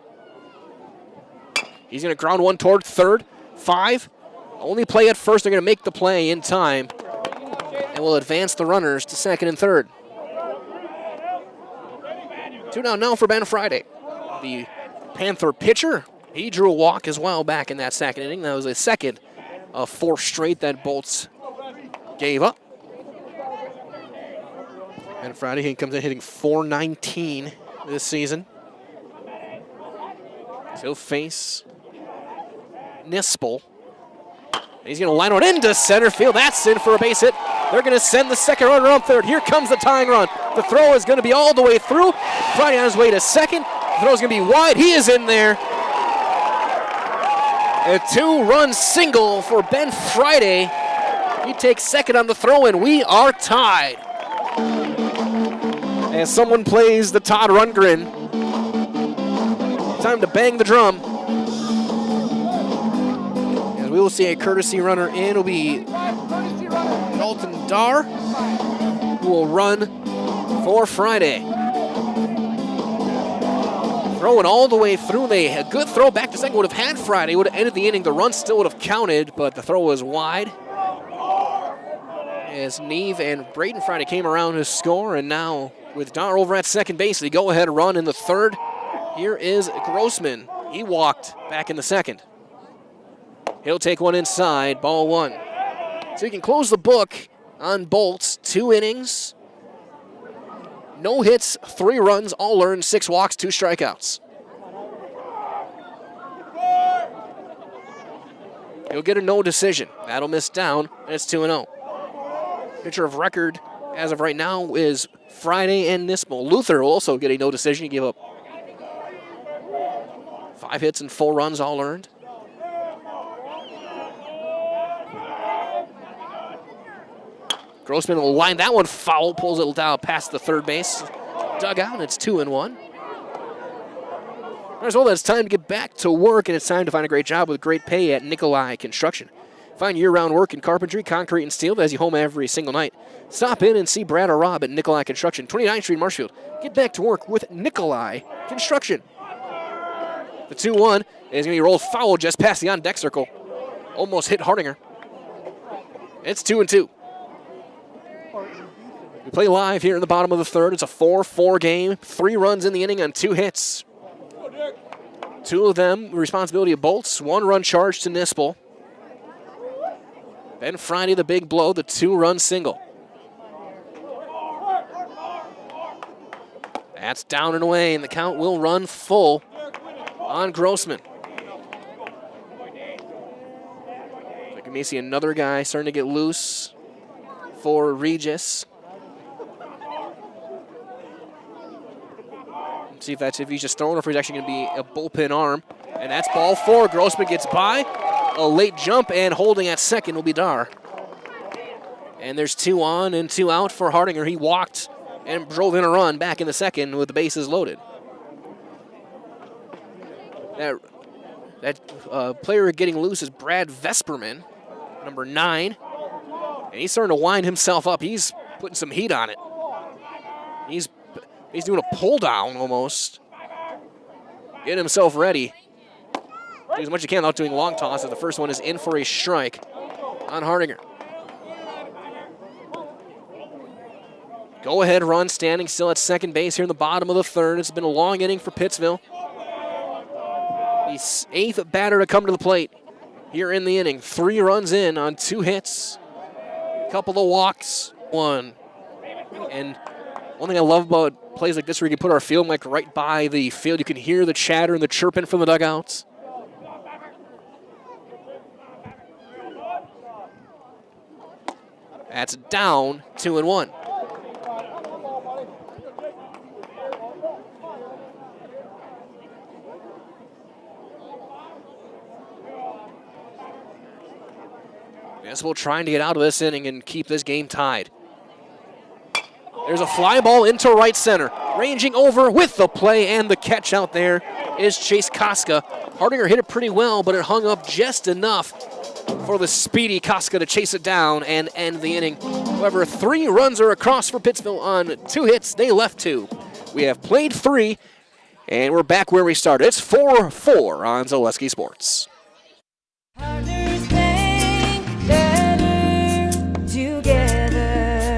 Speaker 1: He's going to ground one toward third. 5. Only play at first. They're going to make the play in time and will advance the runners to second and third. 2 down now for Ben Friday. The Panther pitcher, he drew a walk as well back in that second inning. That was a second of 4 straight that Bolts gave up. And Friday, he comes in hitting .419 this season. He'll face Nispel. He's going to line one into center field. That's in for a base hit. They're going to send the second runner on third. Here comes the tying run. The throw is going to be all the way through. Friday on his way to second. The throw is going to be wide. He is in there. A 2-run single for Ben Friday. He takes second on the throw, and we are tied. As someone plays the Todd Rundgren. Time to bang the drum. As we will see a courtesy runner in. It'll be Dalton Dar, who will run for Friday. Throwing all the way through. A good throw back to second would have had Friday. Would have ended the inning. The run still would have counted, but the throw was wide. as Neve and Braden Friday came around to score, and now with Dar over at second base, the go-ahead run in the third. Here is Grossman. He walked back in the second. He'll take one inside, ball one. So he can close the book on Bolts. 2 innings, no hits, 3 runs, all earned, 6 walks, 2 strikeouts. He'll get a no decision. That'll miss down, and it's 2-0. Pitcher of record as of right now is Friday and Nispel. Luther will also get a no decision. He gave up 5 hits and 4 runs, all earned. Grossman will line that one foul, pulls it down past the third base dugout, and it's 2-1. As well, it's time to get back to work, and it's time to find a great job with great pay at Nikolai Construction. Find year-round work in carpentry, concrete, and steel as you home every single night. Stop in and see Brad or Rob at Nikolai Construction, 29th Street, Marshfield. Get back to work with Nikolai Construction. The 2-1 is going to be rolled foul just past the on-deck circle. Almost hit Hardinger. It's 2-2. We play live here in the bottom of the third. It's a 4-4 game. 3 runs in the inning on 2 hits. 2 of them, responsibility of Bolts. 1 run charge to Nispel. Ben Friday, the big blow, the 2-run single. That's down and away, and the count will run full on Grossman. So you may see another guy starting to get loose for Regis. See if he's just throwing or if he's actually going to be a bullpen arm. And that's ball 4. Grossman gets by. A late jump, and holding at second will be Dar. And there's 2 on and 2 out for Hardinger. He walked and drove in a run back in the second with the bases loaded. That player getting loose is Brad Vesperman, number 9. And he's starting to wind himself up. He's putting some heat on it. He's doing a pull down almost. Getting himself ready. Do as much as you can without doing long tosses. The first one is in for a strike on Hardinger. Go ahead run standing still at second base here in the bottom of the third. It's been a long inning for Pittsville. The 8th batter to come to the plate here in the inning. 3 runs in on 2 hits. Couple of walks. 1. And one thing I love about plays like this where you can put our field mic right by the field. You can hear the chatter and the chirping from the dugouts. That's down 2-1. Nispel trying to get out of this inning and keep this game tied. There's a fly ball into right center. Ranging over with the play and the catch out there is Chase Koska. Hardinger hit it pretty well, but it hung up just enough for the speedy Koska to chase it down and end the inning. However, 3 runs are across for Pittsville on 2 hits. They left 2. We have played 3, and we're back where we started. It's 4-4 on Zaleski Sports.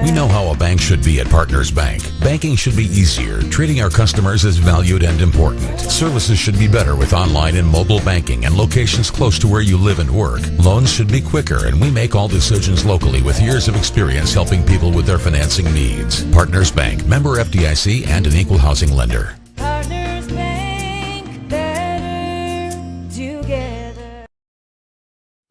Speaker 13: We know how a bank should be at Partners Bank. Banking should be easier, treating our customers as valued and important. Services should be better with online and mobile banking and locations close to where you live and work. Loans should be quicker, and we make all decisions locally with years of experience helping people with their financing needs. Partners Bank, member FDIC, and an equal housing lender.
Speaker 10: Partners Bank, better together.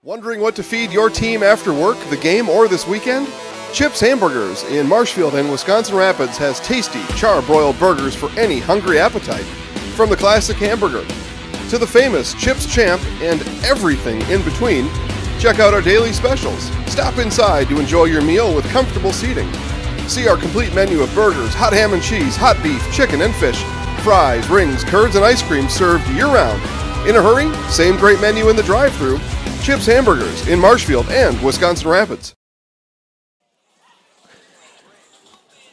Speaker 3: Wondering what to feed your team after work, the game, or this weekend? Chips Hamburgers in Marshfield and Wisconsin Rapids has tasty, char-broiled burgers for any hungry appetite. From the classic hamburger to the famous Chips Champ and everything in between, check out our daily specials. Stop inside to enjoy your meal with comfortable seating. See our complete menu of burgers, hot ham and cheese, hot beef, chicken and fish, fries, rings, curds, and ice cream served year-round. In a hurry? Same great menu in the drive-thru. Chips Hamburgers in Marshfield and Wisconsin Rapids.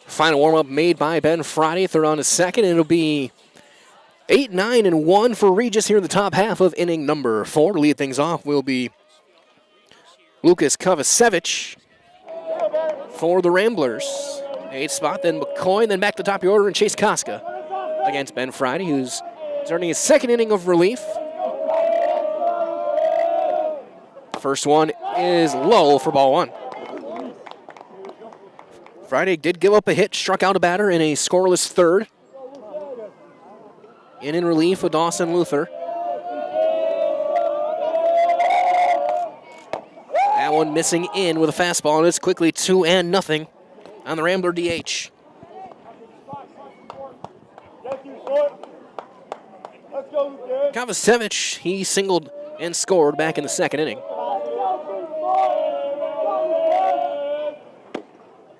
Speaker 1: Final warm-up made by Ben Friday. Third on to second, and it'll be 8-9-1 for Regis here in the top half of inning number 4. To lead things off will be Lucas Kovacevic. for the Ramblers. 8th spot, then McCoy, then back to the top of the order, and Chase Koska against Ben Friday, who's starting his second inning of relief. First one is low for ball one. Friday did give up a hit, struck out a batter in a scoreless third. In relief with Dawson Luther. That one missing in with a fastball, and it's quickly 2-0 on the Rambler DH. Kovacevic, he singled and scored back in the second inning.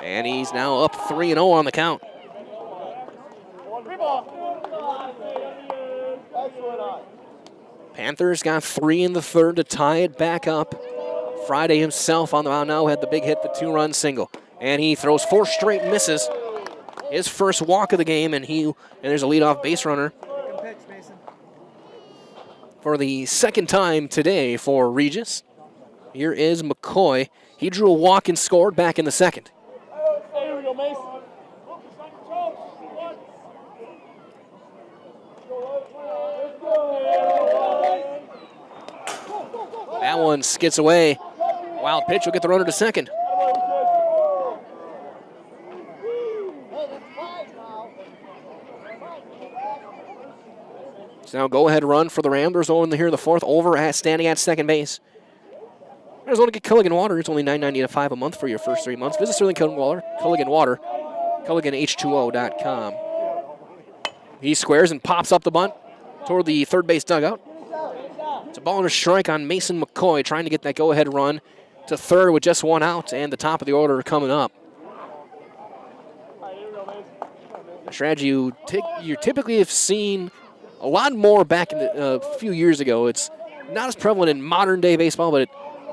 Speaker 1: And he's now up 3-0 on the count. Panthers got 3 in the third to tie it back up. Friday himself on the mound now had the big hit, the 2-run single. And he throws 4 straight misses. His first walk of the game, and there's a leadoff base runner for the second time today for Regis. Here is McCoy. He drew a walk and scored back in the second. That one skids away. Wild pitch will get the runner to second. So now go-ahead run for the Ramblers over here in the fourth, standing at second base. There's only get Culligan Water. It's only $9.95 a month for your first 3 months. Visit Sterling Culligan Water, CulliganH2O.com. He squares and pops up the bunt toward the third base dugout. It's a ball and a strike on Mason McCoy, trying to get that go-ahead run to third with just 1 out, and the top of the order coming up. A strategy you typically have seen a lot more back in a few years ago. It's not as prevalent in modern-day baseball, but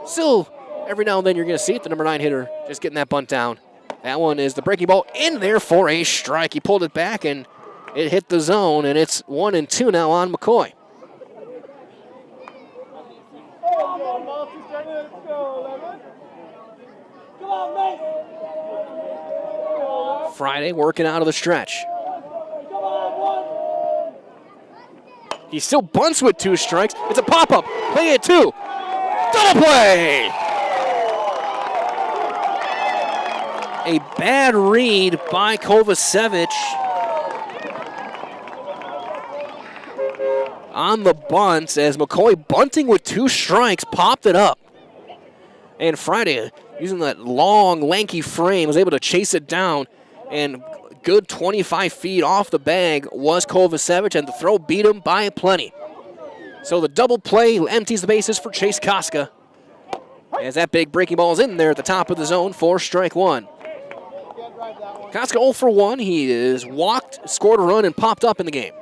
Speaker 1: still, every now and then you're going to see it. The number 9 hitter just getting that bunt down. That one is the breaking ball in there for a strike. He pulled it back, and it hit the zone, and it's 1-2 now on McCoy. Friday working out of the stretch. He still bunts with 2 strikes. It's a pop-up. Play it 2. Double play! A bad read by Kovacevic on the bunts as McCoy, bunting with 2 strikes, popped it up. And Friday, using that long, lanky frame, was able to chase it down, and good 25 feet off the bag was Kovacevic, and the throw beat him by plenty. So the double play empties the bases for Chase Koska, as that big breaking ball is in there at the top of the zone for strike 1. Koska 0 for 1. He is walked, scored a run, and popped up in the game.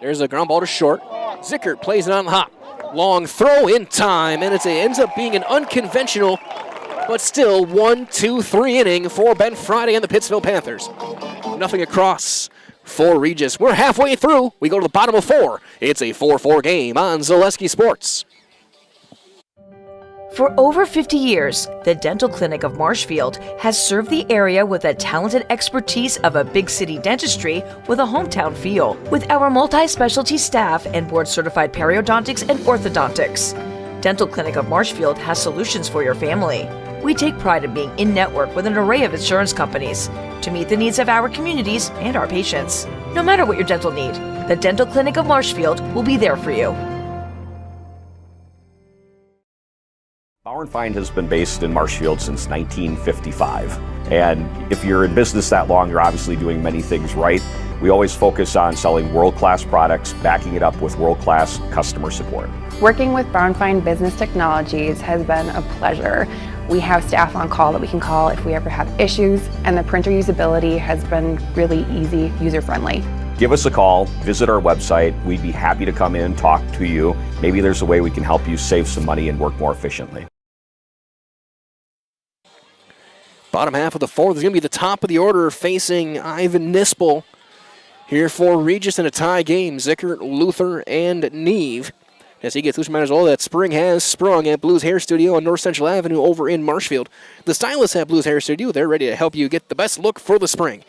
Speaker 1: There's a ground ball to short. Zickert plays it on the hop. Long throw in time, and it ends up being an unconventional, but still 1-2-3 inning for Ben Friday and the Pittsville Panthers. Nothing across for Regis. We're halfway through. We go to the bottom of 4. It's a 4-4 game on Zaleski Sports.
Speaker 14: For over 50 years, the Dental Clinic of Marshfield has served the area with the talented expertise of a big city dentistry with a hometown feel. With our multi-specialty staff and board-certified periodontics and orthodontics, Dental Clinic of Marshfield has solutions for your family. We take pride in being in-network with an array of insurance companies to meet the needs of our communities and our patients. No matter what your dental need, the Dental Clinic of Marshfield will be there for you.
Speaker 15: Bauer & Feind has been based in Marshfield since 1955. And if you're in business that long, you're obviously doing many things right. We always focus on selling world-class products, backing it up with world-class customer support.
Speaker 16: Working with Bauer & Feind Business Technologies has been a pleasure. We have staff on call that we can call if we ever have issues, and the printer usability has been really easy, user-friendly.
Speaker 15: Give us a call, visit our website. We'd be happy to come in, talk to you. Maybe there's a way we can help you save some money and work more efficiently.
Speaker 1: Bottom half of the 4th is going to be the top of the order facing Ivan Nispel here for Regis in a tie game. Zickert, Luther, and Neve. As he gets loose reminders, all that spring has sprung at Blues Hair Studio on North Central Avenue over in Marshfield. The stylists at Blues Hair Studio, they're ready to help you get the best look for the spring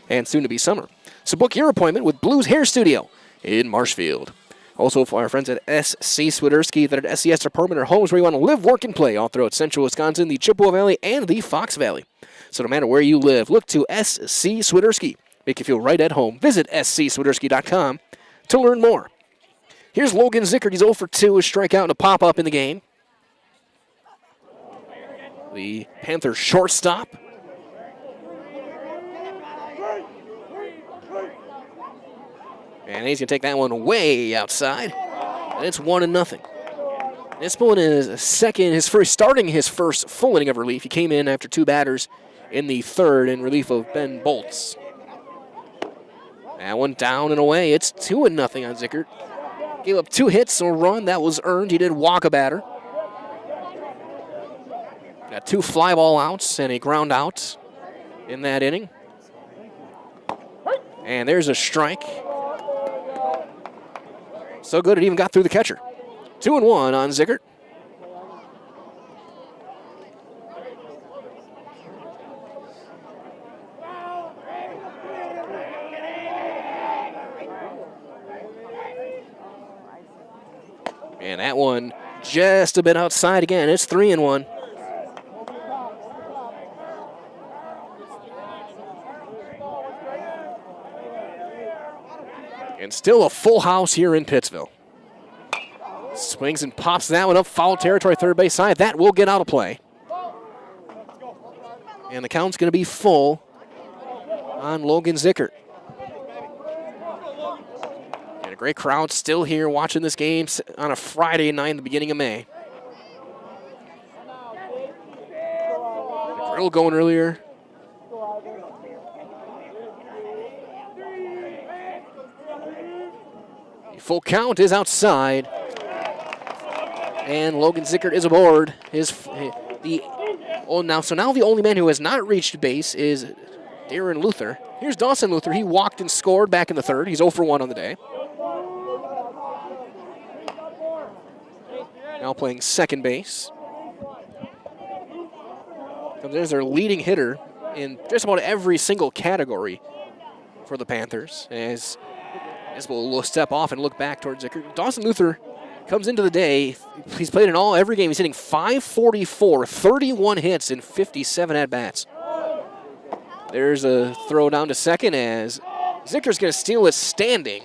Speaker 1: and soon to be summer. So book your appointment with Blues Hair Studio in Marshfield. Also for our friends at SC Swiderski, that at SCS Apartment or homes where you want to live, work, and play all throughout Central Wisconsin, the Chippewa Valley, and the Fox Valley. So no matter where you live, look to SC Swiderski. Make you feel right at home. Visit scswiderski.com to learn more. Here's Logan Zickert. He's 0 for 2, a strikeout and a pop-up in the game. The Panthers shortstop. And he's going to take that one way outside. And it's 1-0. This one is starting his first full inning of relief. He came in after 2 batters in the third in relief of Ben Bolts. That one down and away. It's 2-0 on Zickert. Gave up 2 hits, so a run that was earned. He did walk a batter. Got 2 fly ball outs and a ground out in that inning. And there's a strike. So good it even got through the catcher. 2-1 on Zickert. And that one just a bit outside again. It's 3-1. And still a full house here in Pittsville. Swings and pops that one up, foul territory, third base side. That will get out of play. And the count's going to be full on Logan Zickert. And a great crowd still here watching this game on a Friday night in the beginning of May. The grill going earlier. The full count is outside. And Logan Zickert is aboard. Now the only man who has not reached base is Darren Luther. Here's Dawson Luther. He walked and scored back in the third. He's 0 for 1 on the day. Now playing second base. There's their leading hitter in just about every single category for the Panthers. As we'll step off and look back towards Zickert. Dawson Luther comes into the day. He's played in every game. He's hitting .544, 31 hits, and 57 at-bats. There's a throw down to second as Zickert's going to steal it standing.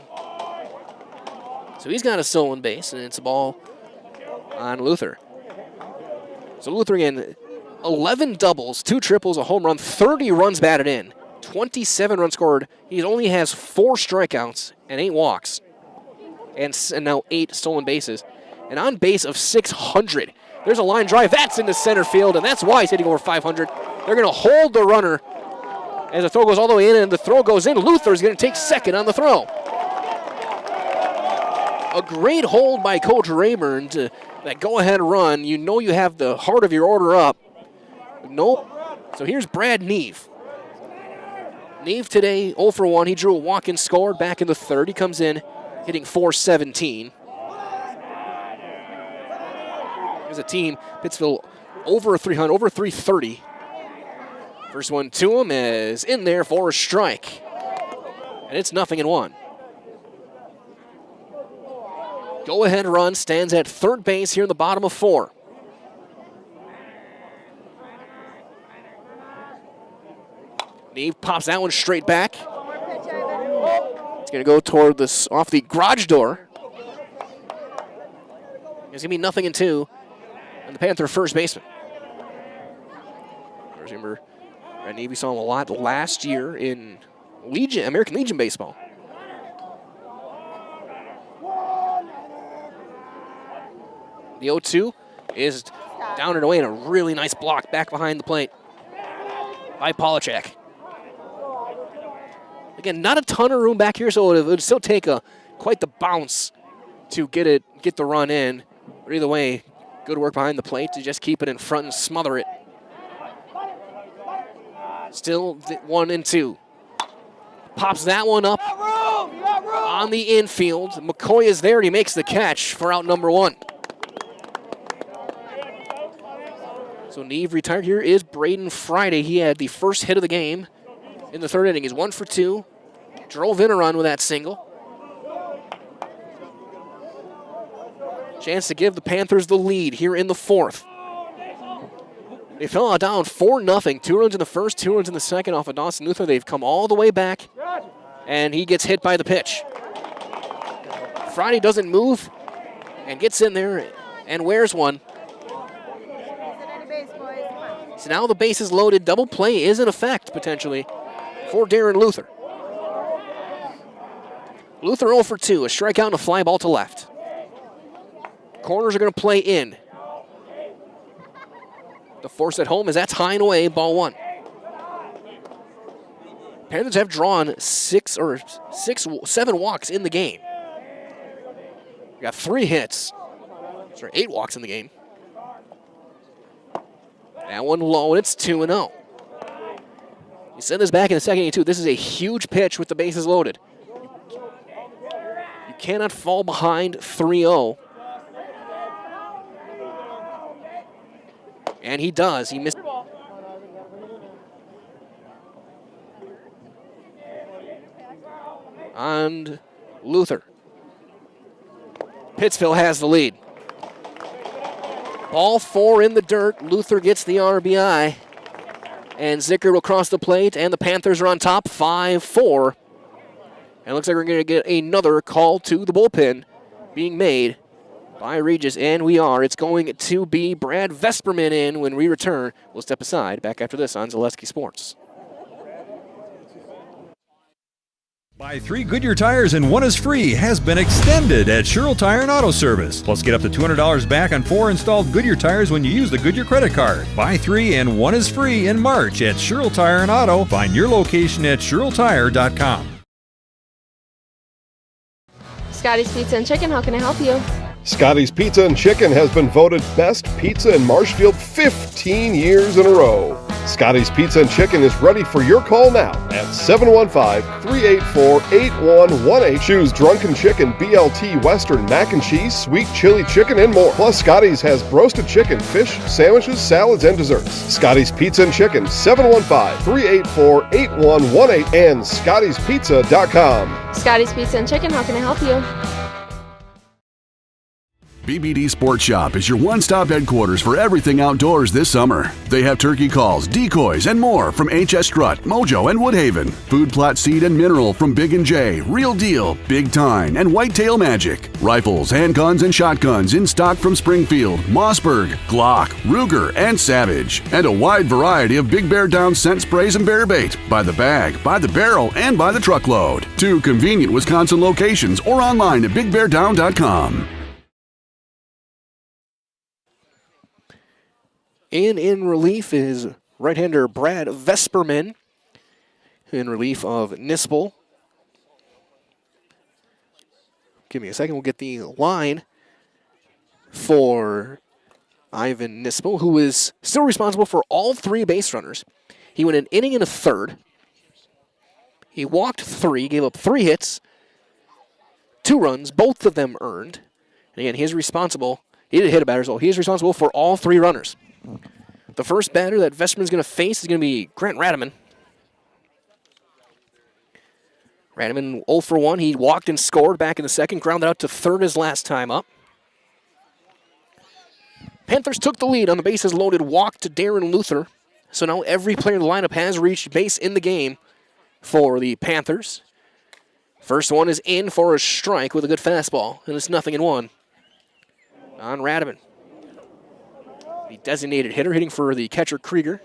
Speaker 1: So he's got a stolen base, and it's a ball on Luther. So Luther again, 11 doubles, 2 triples, a home run, 30 runs batted in, 27 runs scored. He only has 4 strikeouts and 8 walks. And now 8 stolen bases. And on base of 600. There's a line drive. That's into center field, and that's why he's hitting over 500. They're going to hold the runner as the throw goes all the way in, and the throw goes in. Luther's going to take second on the throw. A great hold by Coach Rayburn to that go-ahead run. You know you have the heart of your order up. Nope. So here's Brad Neve. Neve today 0 for 1. He drew a walk and scored back in the third. He comes in hitting .417. There's a team, Pittsville, over 300, over 330. First one to him is in there for a strike. And it's 0-1. Go-ahead run stands at third base here in the bottom of 4. Neve pops that one straight back. It's going to go toward this off the garage door. It's going to be 0-2 on the Panther first baseman. Remember, Brad Neve, we saw him a lot last year in American Legion baseball. The 0-2 is down and away, and a really nice block back behind the plate by Polachek. Again, not a ton of room back here, so it would still take quite the bounce to get the run in. But either way, good work behind the plate to just keep it in front and smother it. Still 1-2. Pops that one up on the infield. McCoy is there, and he makes the catch for out number 1. So Neve retired. Here is Braden Friday. He had the first hit of the game in the 3rd inning. He's 1 for 2. Drove in a run with that single. Chance to give the Panthers the lead here in the 4th. They fell down 4-0. 2 runs in the first, 2 runs in the second off of Dawson Luther. They've come all the way back, and he gets hit by the pitch. Friday doesn't move and gets in there and wears one. So now the base is loaded. Double play is in effect, potentially, for Darren Luther. Luther 0 for 2, a strikeout and a fly ball to left. Corners are going to play in. The force at home is that's high and away, ball 1. Panthers have drawn 7 walks in the game. We got 3 hits. 8 walks in the game. That one low, and it's 2-0. You send this back in the second inning, too. This is a huge pitch with the bases loaded. You cannot fall behind 3-0. And he does. He missed. And Luther. Pittsville has the lead. Ball 4 in the dirt. Luther gets the RBI. And Zickert will cross the plate, and the Panthers are on top 5-4. And it looks like we're going to get another call to the bullpen being made by Regis, and we are. It's going to be Brad Vesperman in when we return. We'll step aside. Back after this on Zaleski Sports.
Speaker 17: Buy 3 Goodyear tires and 1 is free has been extended at Sherrill Tire and Auto Service. Plus, get up to $200 back on 4 installed Goodyear tires when you use the Goodyear credit card. Buy 3 and 1 is free in March at Sherrill Tire and Auto. Find your location at SherrillTire.com.
Speaker 18: Scotty's Pizza and Chicken, how can I help you?
Speaker 3: Scotty's Pizza and Chicken has been voted best pizza in Marshfield 15 years in a row. Scotty's Pizza and Chicken is ready for your call now at 715-384-8118. Choose Drunken Chicken, BLT, Western, Mac and Cheese, Sweet Chili Chicken, and more. Plus, Scotty's has roasted chicken, fish, sandwiches, salads, and desserts. Scotty's Pizza and Chicken, 715-384-8118 and Scotty'sPizza.com.
Speaker 18: Scotty's Pizza and Chicken, how can I help you?
Speaker 19: BBD Sports Shop is your one-stop headquarters for everything outdoors this summer. They have turkey calls, decoys, and more from HS Strut, Mojo, and Woodhaven. Food plot seed and mineral from Big & J, Real Deal, Big Tine, and Whitetail Magic. Rifles, handguns, and shotguns in stock from Springfield, Mossberg, Glock, Ruger, and Savage. And a wide variety of Big Bear Down scent sprays and bear bait by the bag, by the barrel, and by the truckload. 2 convenient Wisconsin locations or online at BigBearDown.com.
Speaker 1: And in relief is right-hander Brad Vesperman in relief of Nispel. Give me a second. We'll get the line for Ivan Nispel, who is still responsible for all 3 base runners. He went an inning and a third. He walked 3, gave up 3 hits, 2 runs, both of them earned. And again, he's responsible. He didn't hit a batter, so he's responsible for all 3 runners. The first batter that Vesperman's going to face is going to be Grant Radaman. Radaman 0 for 1. He walked and scored back in the second, grounded out to third his last time up. Panthers took the lead on the bases loaded walk to Darren Luther. So now every player in the lineup has reached base in the game for the Panthers. First one is in for a strike with a good fastball, and it's 0-1 on Radaman. The designated hitter hitting for the catcher Krieger.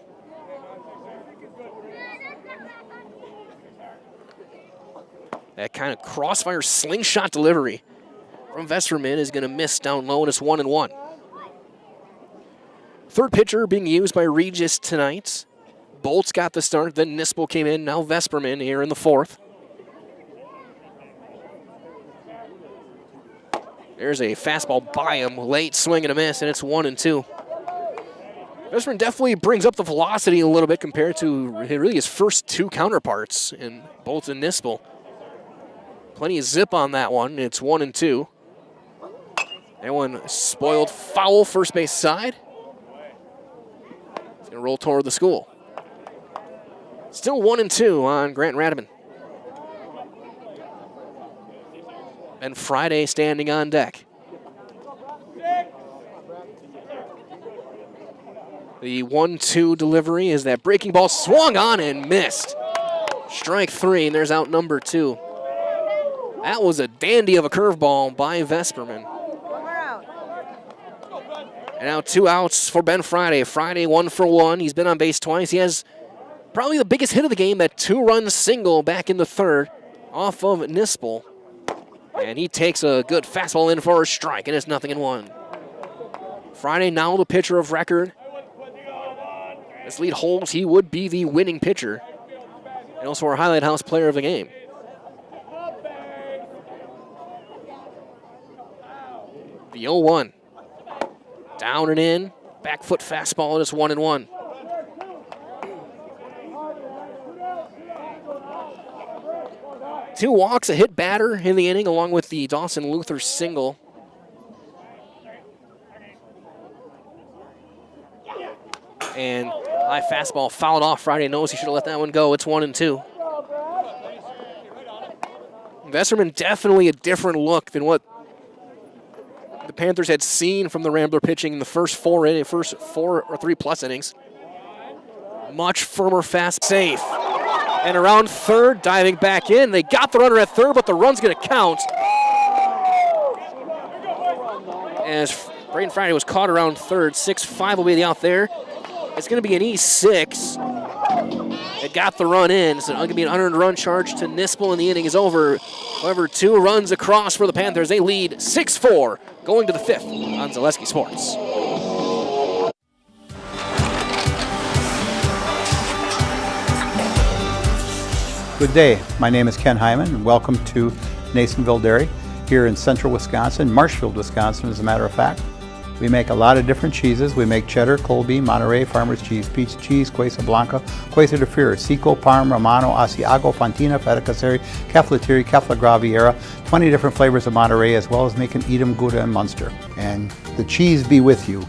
Speaker 1: That kind of crossfire slingshot delivery from Vesperman is going to miss down low, and it's 1-1. Third pitcher being used by Regis tonight. Bolts got the start, then Nispel came in, now Vesperman here in the 4th. There's a fastball by him, late swing and a miss, and it's 1-2. Vesperman definitely brings up the velocity a little bit compared to really his first 2 counterparts in Bolts and Nispel. Plenty of zip on that one. It's 1-2. That one spoiled foul first base side. It's going to roll toward the school. Still 1-2 on Grant Radiman. Ben Friday standing on deck. The 1-2 delivery is that breaking ball swung on and missed. Strike 3, and there's out number 2. That was a dandy of a curveball by Vesperman. And now 2 outs for Ben Friday. Friday 1 for 1. He's been on base twice. He has probably the biggest hit of the game, that 2-run single back in the third off of Nispel. And he takes a good fastball in for a strike, and it's 0-1. Friday now the pitcher of record. This lead holds, he would be the winning pitcher. And also our Highlight House player of the game. The 0-1. Down and in. Back foot fastball, and it's 1-1. Two walks, a hit batter in the inning, along with the Dawson Luther single. And high fastball fouled off. Friday knows he should have let that one go. It's 1-2. Vesperman definitely a different look than what the Panthers had seen from the Rambler pitching in the first 4 or 3+ innings. Much firmer, fast, safe. And around third, diving back in. They got the runner at third, but the run's going to count. As Braden Friday was caught around third, 6-5 will be the out there. It's going to be an E6. It got the run in. So it's going to be an unearned run charge to Nispel, and the inning is over. However, 2 runs across for the Panthers. They lead 6-4 going to the 5th on Zaleski Sports.
Speaker 20: Good day. My name is Ken Hyman, and welcome to Nasonville Dairy here in central Wisconsin, Marshfield, Wisconsin, as a matter of fact. We make a lot of different cheeses. We make cheddar, Colby, Monterey, Farmer's Cheese, Peach Cheese, Quesa Blanca, Quesa de Freer, Seco, Parm, Romano, Asiago, Fontina, Feta Caseri, Caflateri, Cafla Graviera, 20 different flavors of Monterey, as well as making Edam, Gouda, and Munster. And the cheese be with you.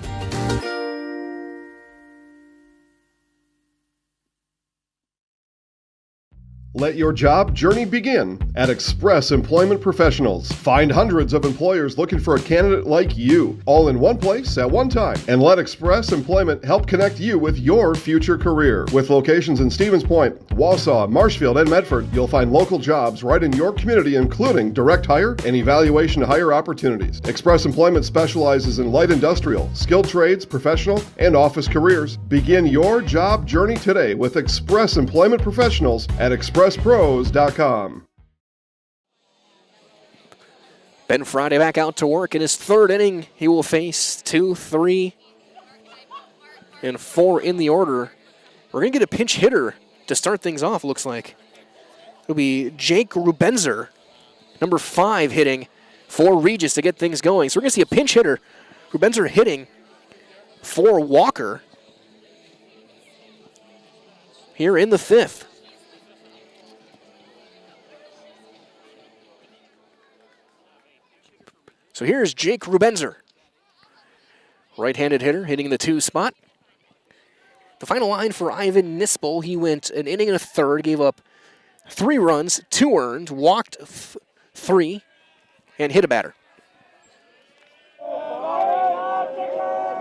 Speaker 3: Let your job journey begin at Express Employment Professionals. Find hundreds of employers looking for a candidate like you, all in one place at one time. And let Express Employment help connect you with your future career. With locations in Stevens Point, Wausau, Marshfield, and Medford, you'll find local jobs right in your community, including direct hire and evaluation to hire opportunities. Express Employment specializes in light industrial, skilled trades, professional, and office careers. Begin your job journey today with Express Employment Professionals at expresspros.com.
Speaker 1: Ben Friday back out to work in his third inning. He will face 2, 3, and 4 in the order. We're going to get a pinch hitter to start things off, looks like. It'll be Jake Rubenzer, number 5, hitting for Regis to get things going. So we're going to see a pinch hitter. Rubenzer hitting for Walker here in the 5th. So here's Jake Rubenzer, right-handed hitter, hitting the 2 spot. The final line for Ivan Nispel, he went an inning and a third, gave up 3 runs, 2 earned, walked 3, and hit a batter.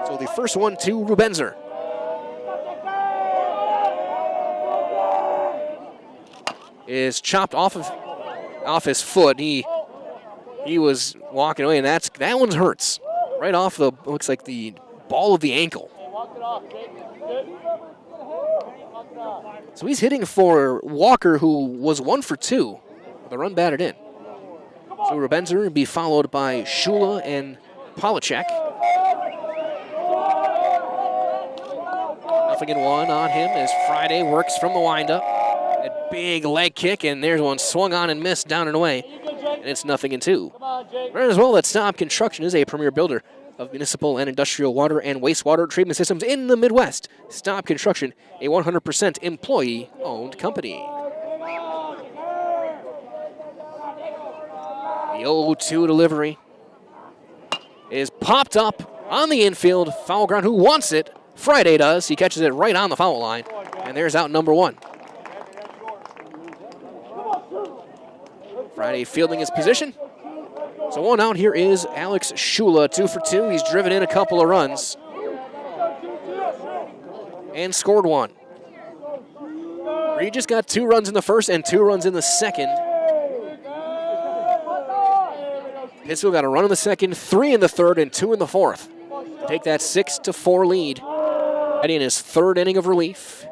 Speaker 1: So the first one to Rubenzer. Is chopped off his foot. He was walking away, and that one hurts. Right off the, looks like the ball of the ankle. So he's hitting for Walker, who was 1 for 2. The run batted in. So Rubenzer will be followed by Shula and Polachek. 0-1 on him as Friday works from the windup. A big leg kick, and there's one swung on and missed down and away. And it's 0-2. Right as well that Staub Construction is a premier builder of municipal and industrial water and wastewater treatment systems in the Midwest. Staub Construction, a 100% employee-owned company. 0-2 delivery is popped up on the infield. Foul ground. Who wants it? Friday does. He catches it right on the foul line. And there's out number 1. Friday fielding his position. So 1 out here is Alex Shula, 2 for 2. He's driven in a couple of runs and scored 1. Regis got 2 runs in the first and 2 runs in the second. Pittsville got a run in the second, 3 in the third, and 2 in the fourth. Take that 6-4 lead. Heading in his 3rd inning of relief.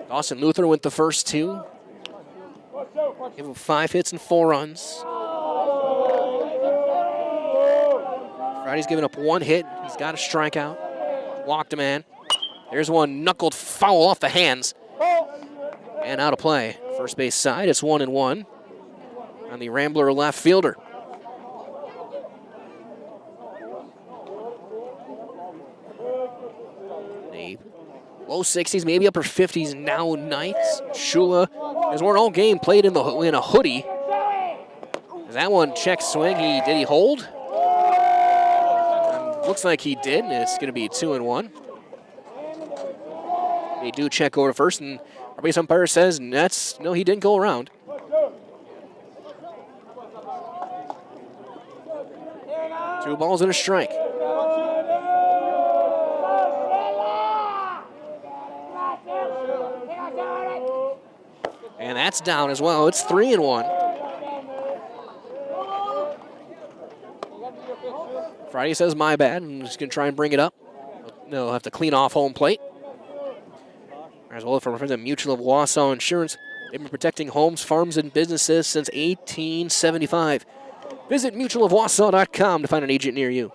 Speaker 1: Dawson Luther went the first 2. Gave him 5 hits and 4 runs. Friday's given up 1 hit. He's got a strikeout. Walked a man. There's one knuckled foul off the hands. And out of play. First base side, it's 1-1 on the Rambler left fielder. Low 60s, maybe upper 50s now nights. Shula has worn all game, played in a hoodie. That one check swing. Did he hold? Looks like he did, and it's going to be 2-1. They do check over to first, and our base umpire says no, he didn't go around. Two balls and a strike. And that's down as well. It's 3-1. Friday says my bad, and just going to try and bring it up. They'll have to clean off home plate. As well, from our friends at Mutual of Wausau Insurance, they've been protecting homes, farms, and businesses since 1875. Visit mutualofwausau.com to find an agent near you.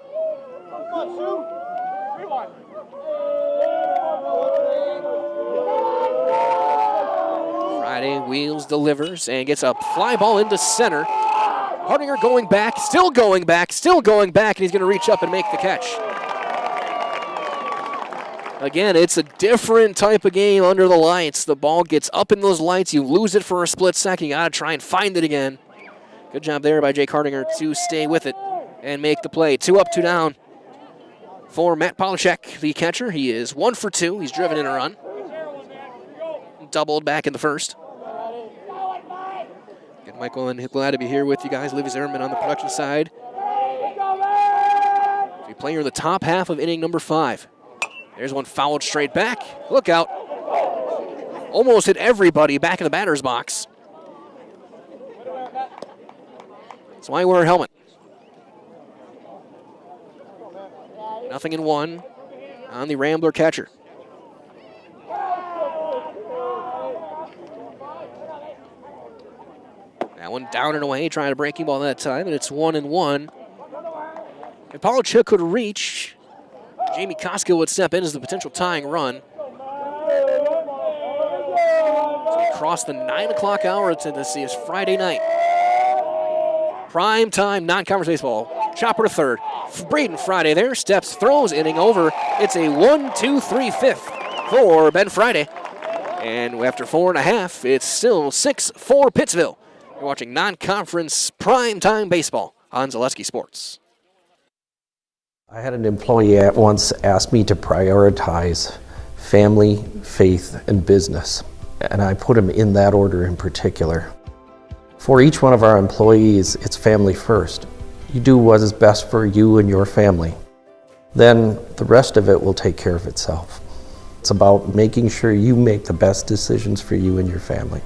Speaker 1: Friday wheels, delivers, and gets a fly ball into center. Hardinger going back, still going back, and he's going to reach up and make the catch. Again, it's a different type of game under the lights. The ball gets up in those lights, you lose it for a split second, you got to try and find it again. Good job there by Jake Hardinger to stay with it and make the play. 2 up, 2 down for Matt Polachek, the catcher. He is 1 for 2. He's driven in a run. Doubled back in the first. Good, Michael, and glad to be here with you guys. Livy Zimmerman on the production side. We play here in the top half of inning number 5. There's one fouled straight back. Look out. Almost hit everybody back in the batter's box. That's why I wear a helmet. 0-1 on the Rambler catcher. That one down and away, trying to breaking ball that time, and it's 1-1. If Polachuk could reach, Jamie Koskill would step in as the potential tying run. So we cross the 9 o'clock hour to this is Friday night. Prime time non-conference baseball. Chopper to third. Braden Friday there, steps, throws, inning over. It's a 1-2-3 fifth for Ben Friday. And after 4.5, it's still 6-4 Pittsville. You're watching non-conference prime time baseball on Zaleski Sports.
Speaker 21: I had an employee at once ask me to prioritize family, faith, and business, and I put them in that order in particular. For each one of our employees, it's family first. You do what is best for you and your family. Then the rest of it will take care of itself. It's about making sure you make the best decisions for you and your family.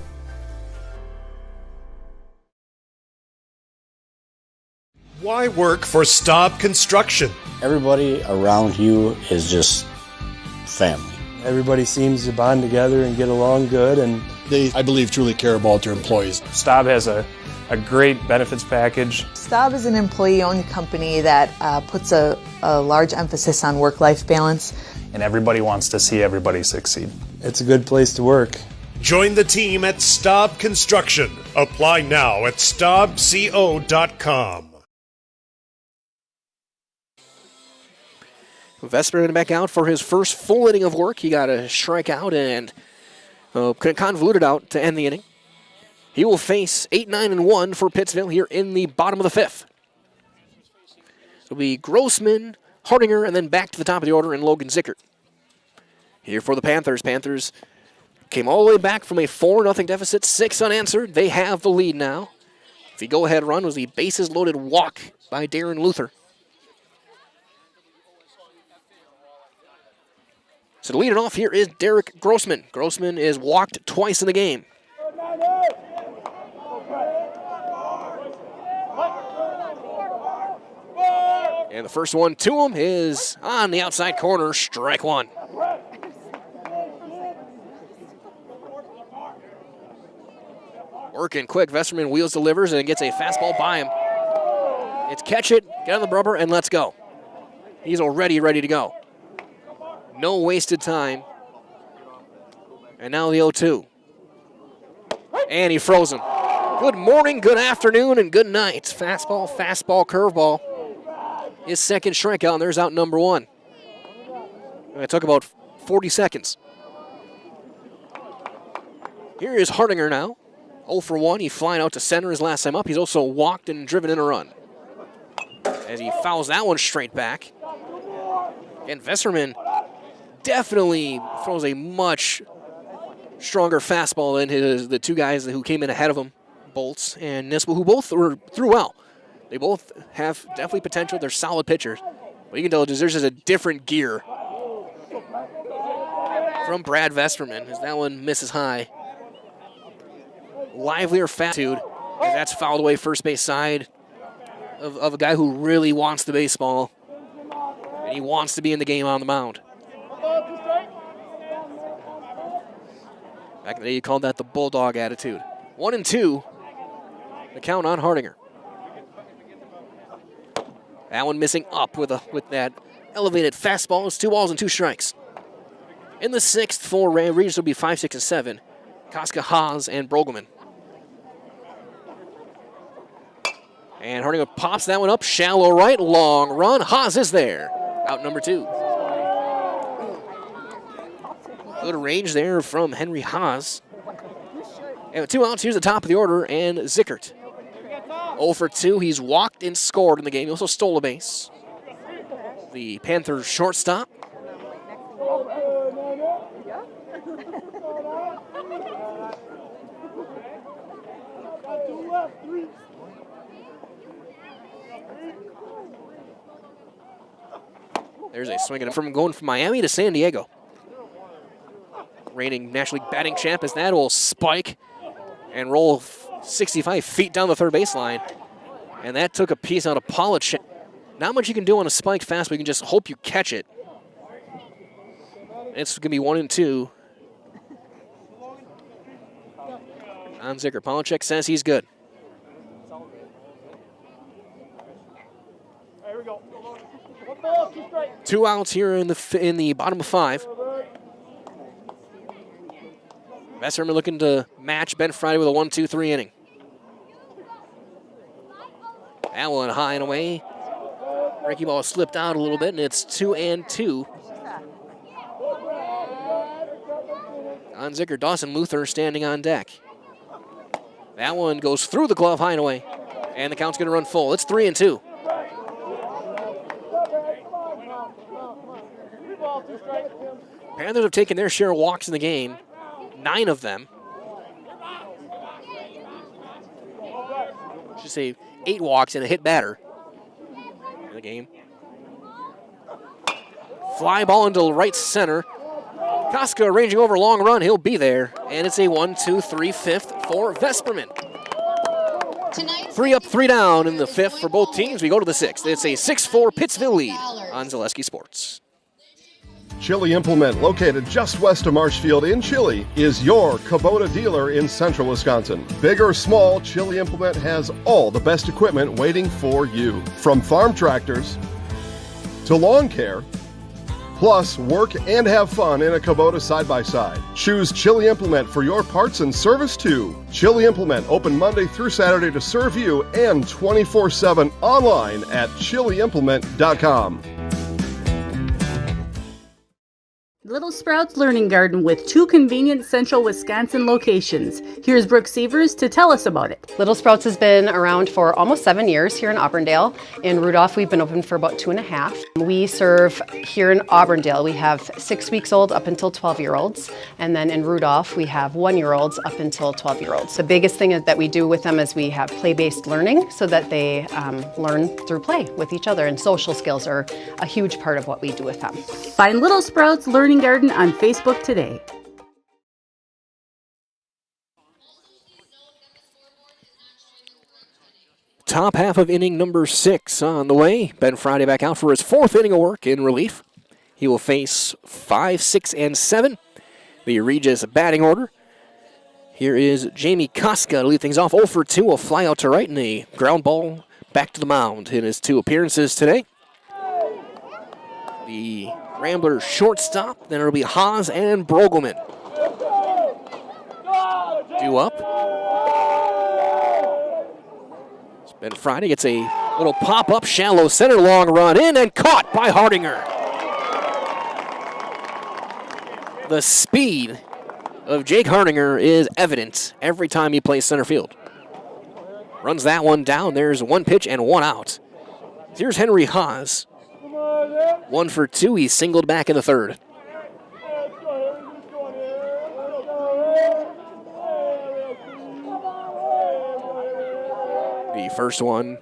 Speaker 22: Why work for Staub Construction?
Speaker 23: Everybody around you is just family.
Speaker 24: Everybody seems to bond together and get along good, and
Speaker 23: they, I believe, truly care about their employees.
Speaker 25: Staub has a great benefits package.
Speaker 26: Staub is an employee-owned company that puts a large emphasis on work-life balance.
Speaker 25: And everybody wants to see everybody succeed.
Speaker 24: It's a good place to work.
Speaker 22: Join the team at Staub Construction. Apply now at staubco.com.
Speaker 1: Vesper back out for his first full inning of work. He got a strikeout and convoluted out to end the inning. He will face 8-9-1 for Pittsville here in the bottom of the fifth. It'll be Grossman, Hardinger, and then back to the top of the order in Logan Zickert. Here for the Panthers. Panthers came all the way back from a 4-0 deficit, 6 unanswered. They have the lead now. The go-ahead run was the bases-loaded walk by Darren Luther. So to lead it off here is Derek Grossman. Grossman is walked twice in the game. And the first one to him is on the outside corner, strike one. Working quick, Vesterman wheels, delivers, and gets a fastball by him. It's catch it, get on the rubber, and let's go. He's already ready to go. No wasted time. And now the 0-2. And he froze him. Good morning, good afternoon, and good night. Fastball, curveball. His second strikeout, and there's out number one. And it took about 40 seconds. Here is Hardinger now. 0 for 1. He flying out to center his last time up. He's also walked and driven in a run. As he fouls that one straight back. And Vesterman definitely throws a much stronger fastball than the two guys who came in ahead of him, Bolts and Nispel, who both threw well. They both have definitely potential. They're solid pitchers. But you can tell there's just a different gear from Brad Vesterman as that one misses high. Livelier fastitude as that's fouled away first base side of a guy who really wants the baseball. And he wants to be in the game on the mound. Back in the day, you called that the bulldog attitude. 1-2, the count on Hardinger. That one missing up with that elevated fastball. It's 2 balls and 2 strikes. In the sixth for Regis will be 5, 6, and 7. Koska, Haas, and Brogelman. And Hardinger pops that one up, shallow right, long run. Haas is there. Out number 2. Good range there from Henry Haas. And with 2 outs, here's the top of the order, and Zickert. 0 for 2, he's walked and scored in the game. He also stole a base. The Panthers shortstop. There's a swing from going from Miami to San Diego. Reigning National League batting champ as that will spike and roll 65 feet down the third baseline. And that took a piece out of Polachek. Not much you can do on a spiked fastball. You can just hope you catch it. It's going to be 1-2. On Zickert. Polachek says he's good.
Speaker 2: There we go.
Speaker 1: 2 outs here in the bottom of 5. Vesterman looking to match Ben Friday with a 1-2-3 inning. That one high and away. Breaking ball slipped out a little bit, and it's 2-2. On Zickert, Dawson Luther standing on deck. That one goes through the glove high and away, and the count's going to run full. It's 3-2. Panthers have taken their share of walks in the game, 9 of them. I should say 8 walks and a hit batter in the game. Fly ball into right center. Koska ranging over long run. He'll be there. And it's a 1-2-3 fifth for Vesperman. 3 up, 3 down in the fifth for both teams. We go to the sixth. It's a 6-4 Pittsville lead on Zaleski Sports.
Speaker 3: Chili Implement, located just west of Marshfield in Chili, is your Kubota dealer in central Wisconsin. Big or small, Chili Implement has all the best equipment waiting for you. From farm tractors to lawn care, plus work and have fun in a Kubota side-by-side. Choose Chili Implement for your parts and service too. Chili Implement, open Monday through Saturday to serve you and 24/7 online at chiliimplement.com.
Speaker 2: Little Sprouts Learning Garden with 2 convenient central Wisconsin locations. Here's Brooke Sievers to tell us about it.
Speaker 11: Little Sprouts has been around for almost 7 years here in Auburndale. In Rudolph, we've been open for about 2.5. We serve here in Auburndale, we have 6 weeks old up until 12-year-olds. And then in Rudolph, we have 1-year-olds up until 12-year-olds. The biggest thing that we do with them is we have play-based learning so that they learn through play with each other. And social skills are a huge part of what we do with them.
Speaker 2: Find Little Sprouts Learning Garden on Facebook today.
Speaker 1: Top half of inning number 6 on the way. Ben Friday back out for his 4th inning of work in relief. He will face 5, 6, and 7. The Regis batting order. Here is Jamie Koska to lead things off. 0 for 2, a fly out to right, and a ground ball back to the mound in his 2 appearances today. The Ramblers shortstop, then it'll be Haas and Brogelman. 2 up. Ben Friday gets a little pop-up, shallow center, long run in, and caught by Hardinger. The speed of Jake Hardinger is evident every time he plays center field. Runs that one down. There's 1 pitch and 1 out. Here's Henry Haas. 1 for 2. He's singled back in the 3rd. The first one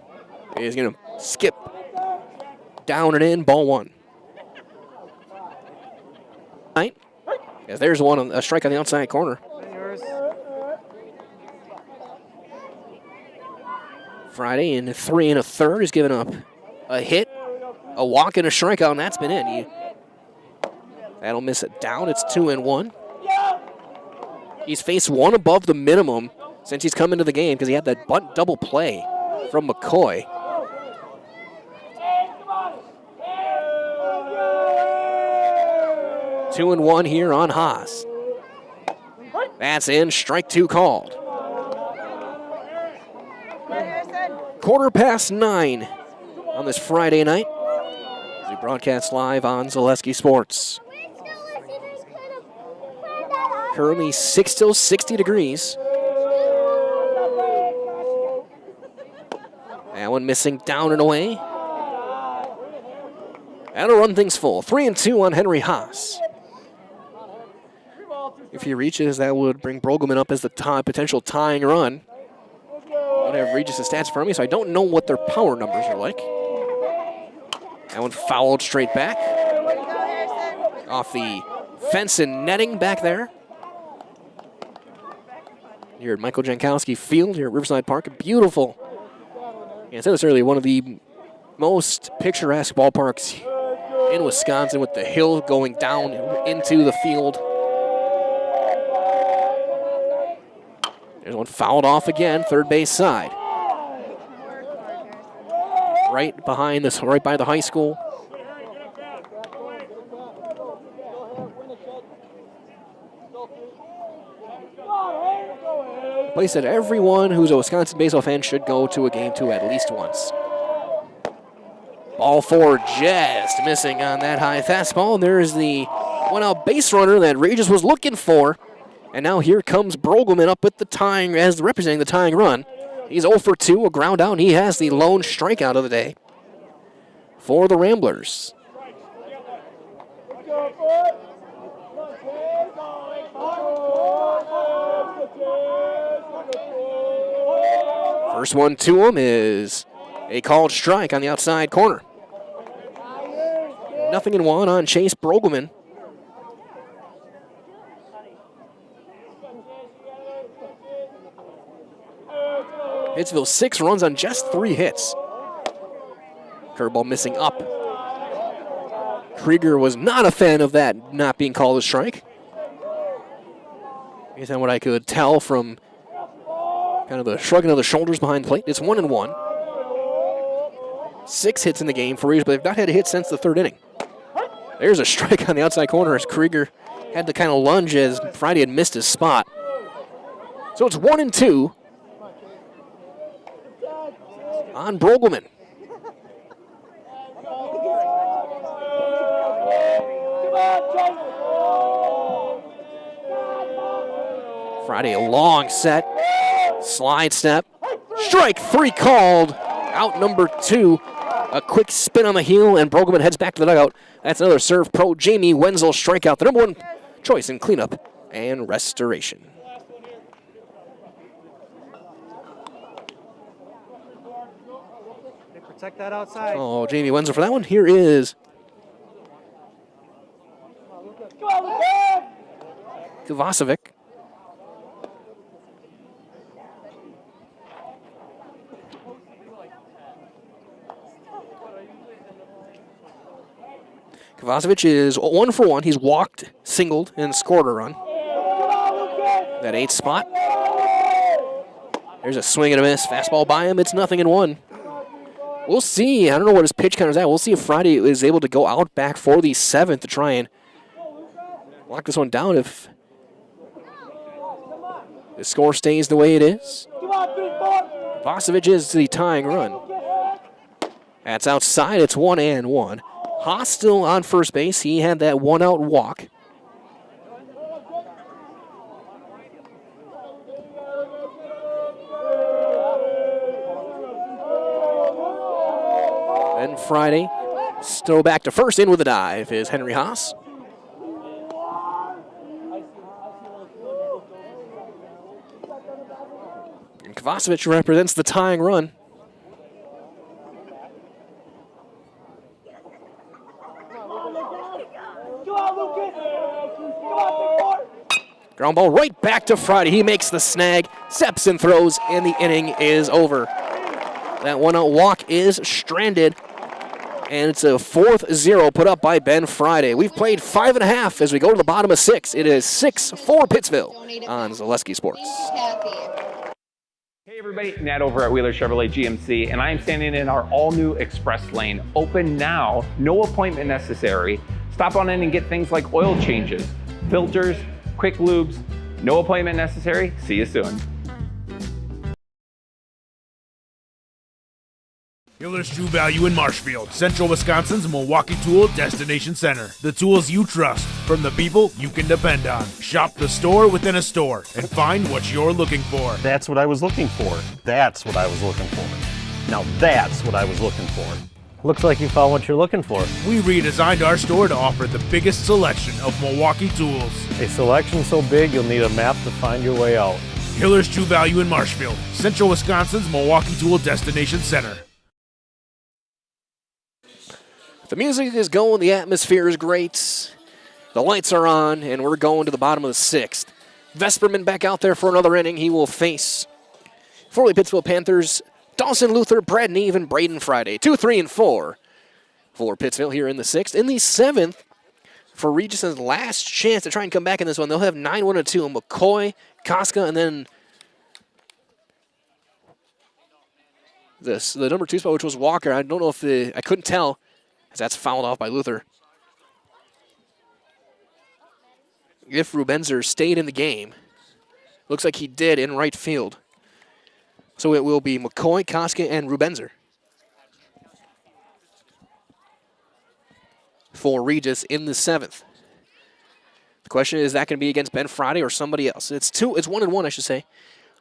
Speaker 1: is going to skip down and in, ball 1. Right. Yes, there's one, a strike on the outside corner. Friday in 3 1/3 is giving up a hit, a walk, and a strikeout, and that's been in. That'll miss it down. It's 2-1. He's faced 1 above the minimum since he's come into the game because he had that bunt double play from McCoy. Two and 1 here on Haas. That's in. Strike 2 called. 9:15 on this Friday night as we broadcast live on Zaleski Sports. Currently still 60 degrees. That one missing down and away. That'll run things full. 3-2 on Henry Haas. If he reaches, that would bring Brogelman up as the potential tying run. I don't have Regis' stats for me, so I don't know what their power numbers are like. That one fouled straight back. Off the fence and netting back there. Here at Michael Jankowski Field here at Riverside Park. Beautiful. I said this earlier, one of the most picturesque ballparks in Wisconsin with the hill going down into the field. There's one fouled off again, third base side. Right by the high school. A place that everyone who's a Wisconsin baseball fan should go to a game to at least once. Ball 4 just missing on that high fastball. And there's the one-out base runner that Regis was looking for. And now here comes Brogelman up with the tying, as representing the tying run. He's 0 for 2, a ground out, and he has the lone strikeout of the day for the Ramblers. First one to him is a called strike on the outside corner. 0-1 on Chase Brogelman. Pittsville 6 runs on just 3 hits. Curveball missing up. Krieger was not a fan of that not being called a strike. Based on what I could tell from kind of the shrugging of the shoulders behind the plate. It's 1-1. 6 hits in the game for Regis, but they've not had a hit since the 3rd inning. There's a strike on the outside corner as Krieger had to kind of lunge as Friday had missed his spot. So it's 1-2 on Brogelman. Friday, a long set, slide step, strike 3 called, out number 2. A quick spin on the heel, and Brogelman heads back to the dugout. That's another serve pro Jamie Wenzel strikeout, the number 1 choice in cleanup and restoration.
Speaker 4: Protect that outside.
Speaker 1: Oh, Jamie Wenzel for that one. Here is Kovacevic. Kovacevic is 1 for 1. He's walked, singled, and scored a run. That 8th spot. There's a swing and a miss. Fastball by him. It's 0-1. We'll see. I don't know what his pitch counter's at. We'll see if Friday is able to go out back for the 7th to try and lock this one down if the score stays the way it is. Kovacevic is the tying run. That's outside. It's 1-1. Haas still on first base. He had that 1-out walk. And Friday, still back to first. In with a dive is Henry Haas. And Kovacevic represents the tying run. Ground ball right back to Friday. He makes the snag, steps and throws, and the inning is over. That 1-out walk is stranded, and it's a 4th-0 put up by Ben Friday. We've played 5.5 as we go to the bottom of 6. It is 6-4 Pittsville on Zaleski Sports.
Speaker 5: Hey everybody, Nat over at Wheeler Chevrolet GMC, and I am standing in our all-new Express Lane. Open now, no appointment necessary. Stop on in and get things like oil changes, filters, quick lubes, no appointment necessary. See you soon.
Speaker 6: Hiller's True Value in Marshfield, Central Wisconsin's Milwaukee Tool Destination Center. The tools you trust from the people you can depend on. Shop the store within a store and find what you're looking for.
Speaker 7: That's what I was looking for. That's what I was looking for. Now that's what I was looking for.
Speaker 8: Looks like you found what you're looking for.
Speaker 6: We redesigned our store to offer the biggest selection of Milwaukee tools.
Speaker 8: A selection so big you'll need a map to find your way out.
Speaker 6: Hiller's True Value in Marshfield, Central Wisconsin's Milwaukee Tool Destination Center.
Speaker 1: The music is going, the atmosphere is great, the lights are on, and we're going to the bottom of the 6th. Vesperman back out there for another inning. He will face for the Pittsville Panthers, Dawson Luther, Brad Neve, and Braden Friday. 2, 3, and 4 for Pittsville here in the 6th. In the 7th, for Regis' last chance to try and come back in this one, they'll have 9-1-2. McCoy, Koska, and then the number 2 spot, which was Walker. I don't know if I couldn't tell, as that's fouled off by Luther. If Rubenzer stayed in the game, looks like he did in right field. So it will be McCoy, Koska, and Rubenzer for Regis in the 7th. The question is that going to be against Ben Friday or somebody else? It's 1-1, I should say,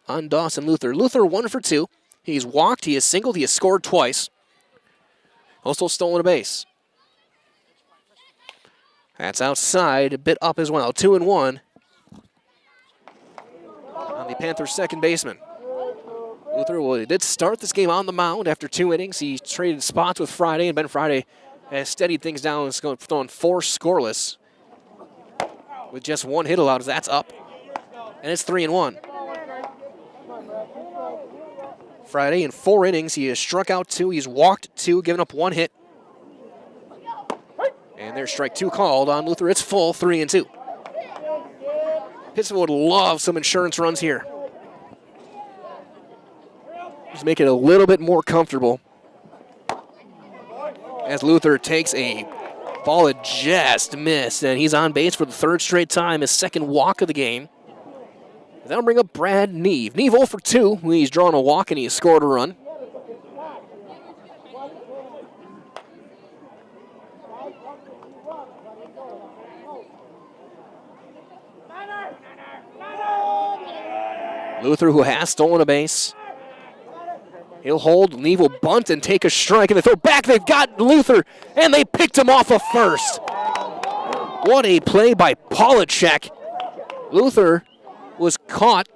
Speaker 1: on Dawson Luther. Luther 1 for 2. He's walked, he has singled, he has scored twice. Also stolen a base. That's outside, a bit up as well. 2-1 on the Panthers' second baseman. Luther did start this game on the mound after 2 innings. He traded spots with Friday, and Ben Friday has steadied things down and is throwing 4 scoreless with just 1 hit allowed. That's up, and it's 3-1. Friday in 4 innings, he has struck out 2, he's walked 2, given up 1 hit. And there's strike 2 called on Luther. It's full, 3-2. Pittsville would love some insurance runs here. Just make it a little bit more comfortable. As Luther takes a ball that just missed, and he's on base for the 3rd straight time, his 2nd walk of the game. That'll bring up Brad Neve. Neve 0 for 2. He's drawn a walk and he scored a run. Luther, who has stolen a base. He'll hold. Neve will bunt and take a strike, and they throw back. They've got Luther, and they picked him off of first. What a play by Polacek. Luther was caught.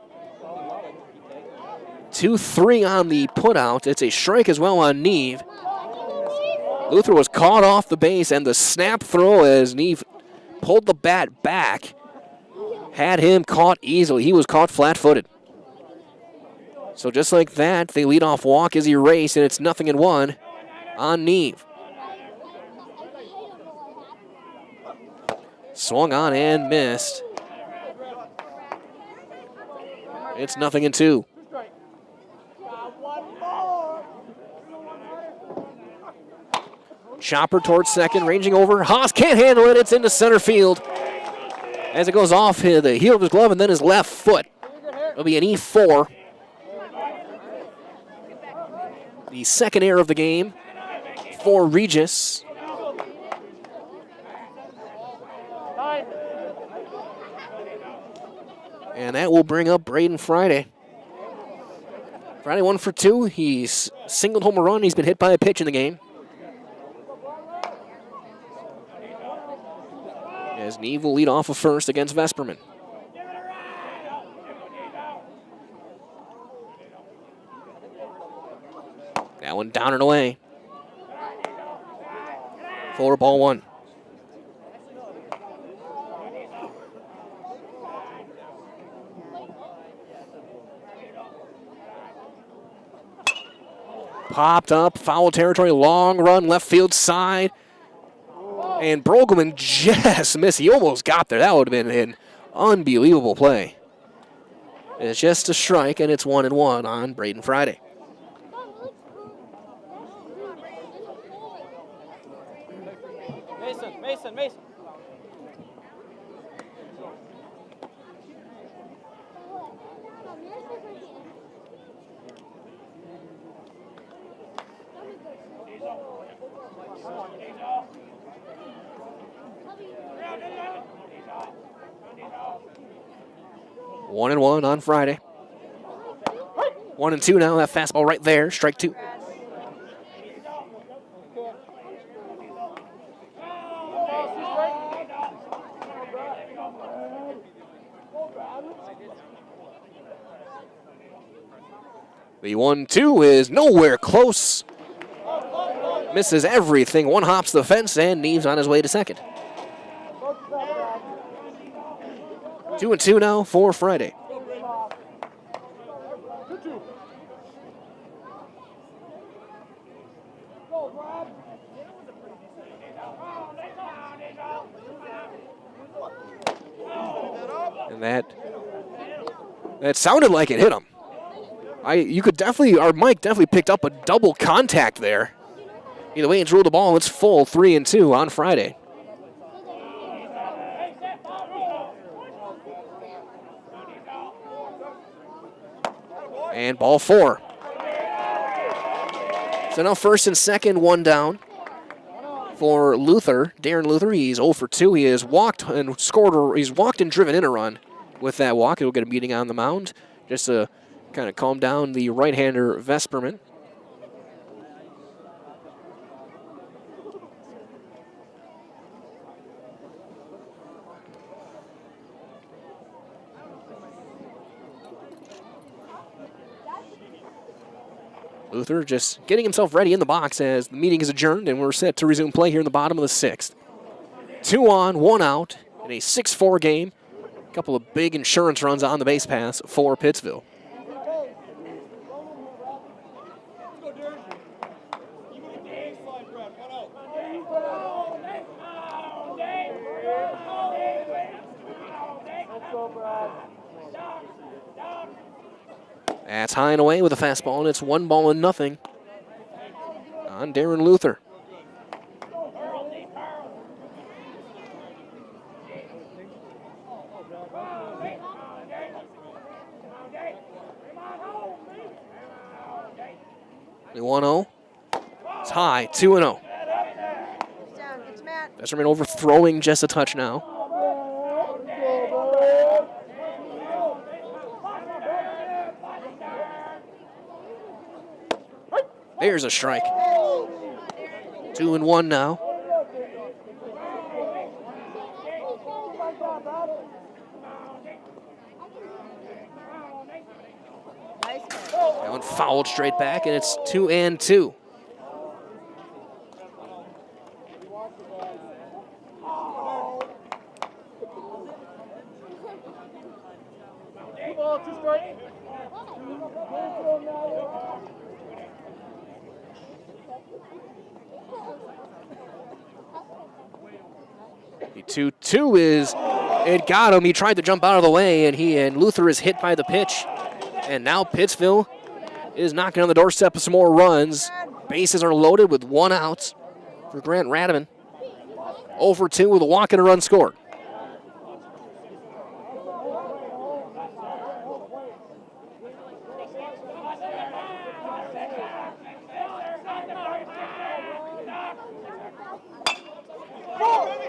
Speaker 1: 2-3 on the putout. It's a strike as well on Neve. Luther was caught off the base, and the snap throw as Neve pulled the bat back had him caught easily. He was caught flat-footed. So just like that, the leadoff walk is erased, and it's 0-1 on Neve. Swung on and missed. It's 0-2. Chopper towards second, ranging over. Haas can't handle it. It's into center field as it goes off the heel of his glove and then his left foot. It'll be an E4. The second error of the game for Regis. And that will bring up Braden Friday. Friday 1 for 2. He's singled home a run. He's been hit by a pitch in the game. As Neve will lead off of first against Vesperman. That one down and away. Fuller, ball one. Popped up, foul territory, long run, left field side. And Brogelman just missed. He almost got there. That would have been an unbelievable play. It's just a strike, and it's 1-1 on Braden Friday.
Speaker 4: Mason.
Speaker 1: 1-1 on Friday. 1-2 now. That fastball right there. Strike two. The 1-2 is nowhere close. Misses everything. One hops the fence, and Neve's on his way to second. 2-2 now for Friday. And that sounded like it hit him. You could definitely, our mic definitely picked up a double contact there. Either way, it's ruled the ball. It's full 3-2 on Friday. And ball four. So now first and second, one down for Luther. Darren Luther, he's 0 for 2. He has walked and scored, he's walked and driven in a run with that walk. He'll get a meeting on the mound just to kind of calm down the right-hander Vesperman. Luther just getting himself ready in the box as the meeting is adjourned and we're set to resume play here in the bottom of the sixth. 2 on, 1 out in a 6-4 game. A couple of big insurance runs on the base pass for Pittsville. That's high and away with a fastball, and it's 1-0 on Darren Luther. The 1-0. It's high, 2-0. Vesperman overthrowing just a touch now. There's a strike. 2-1 now. That one fouled straight back, and it's 2-2. The 2-2 is, it got him. He tried to jump out of the way, and Luther is hit by the pitch. And now Pittsville is knocking on the doorstep of some more runs. Bases are loaded with 1 out for Grant Radaman. 0 for 2 with a walk and a run scored.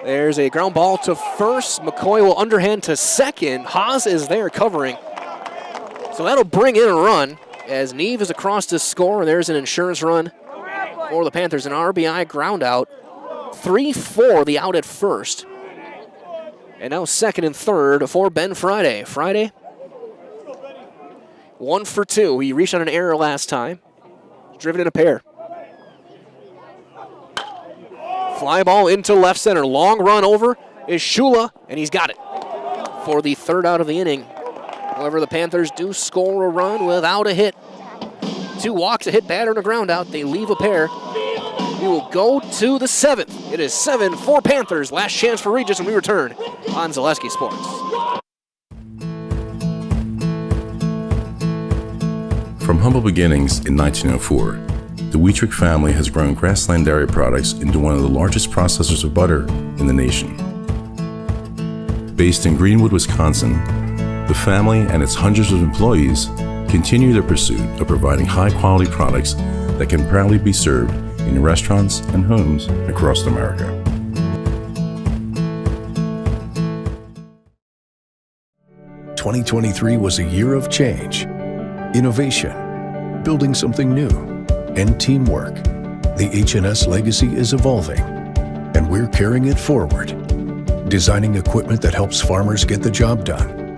Speaker 1: There's a ground ball to first. McCoy will underhand to second. Haas is there covering. So that'll bring in a run as Neve is across to score. There's an insurance run for the Panthers. An RBI ground out. 3-4 the out at first. And now second and third for Ben Friday. Friday, 1 for 2. He reached on an error last time. Driven in a pair. Fly ball into left center. Long run over is Shula, and he's got it for the third out of the inning. However, the Panthers do score a run without a hit. 2 walks, a hit batter, and a ground out. They leave a pair. We will go to the 7th. It is 7-4 Panthers. Last chance for Regis when we return on Zaleski Sports.
Speaker 4: From humble beginnings in 1904, the Wheatrick family has grown Grassland Dairy Products into one of the largest processors of butter in the nation. Based in Greenwood, Wisconsin, the family and its hundreds of employees continue their pursuit of providing high-quality products that can proudly be served in restaurants and homes across America.
Speaker 9: "2023 was a year of change, innovation, building something new, and teamwork. The H&S legacy is evolving, and we're carrying it forward, designing equipment that helps farmers get the job done,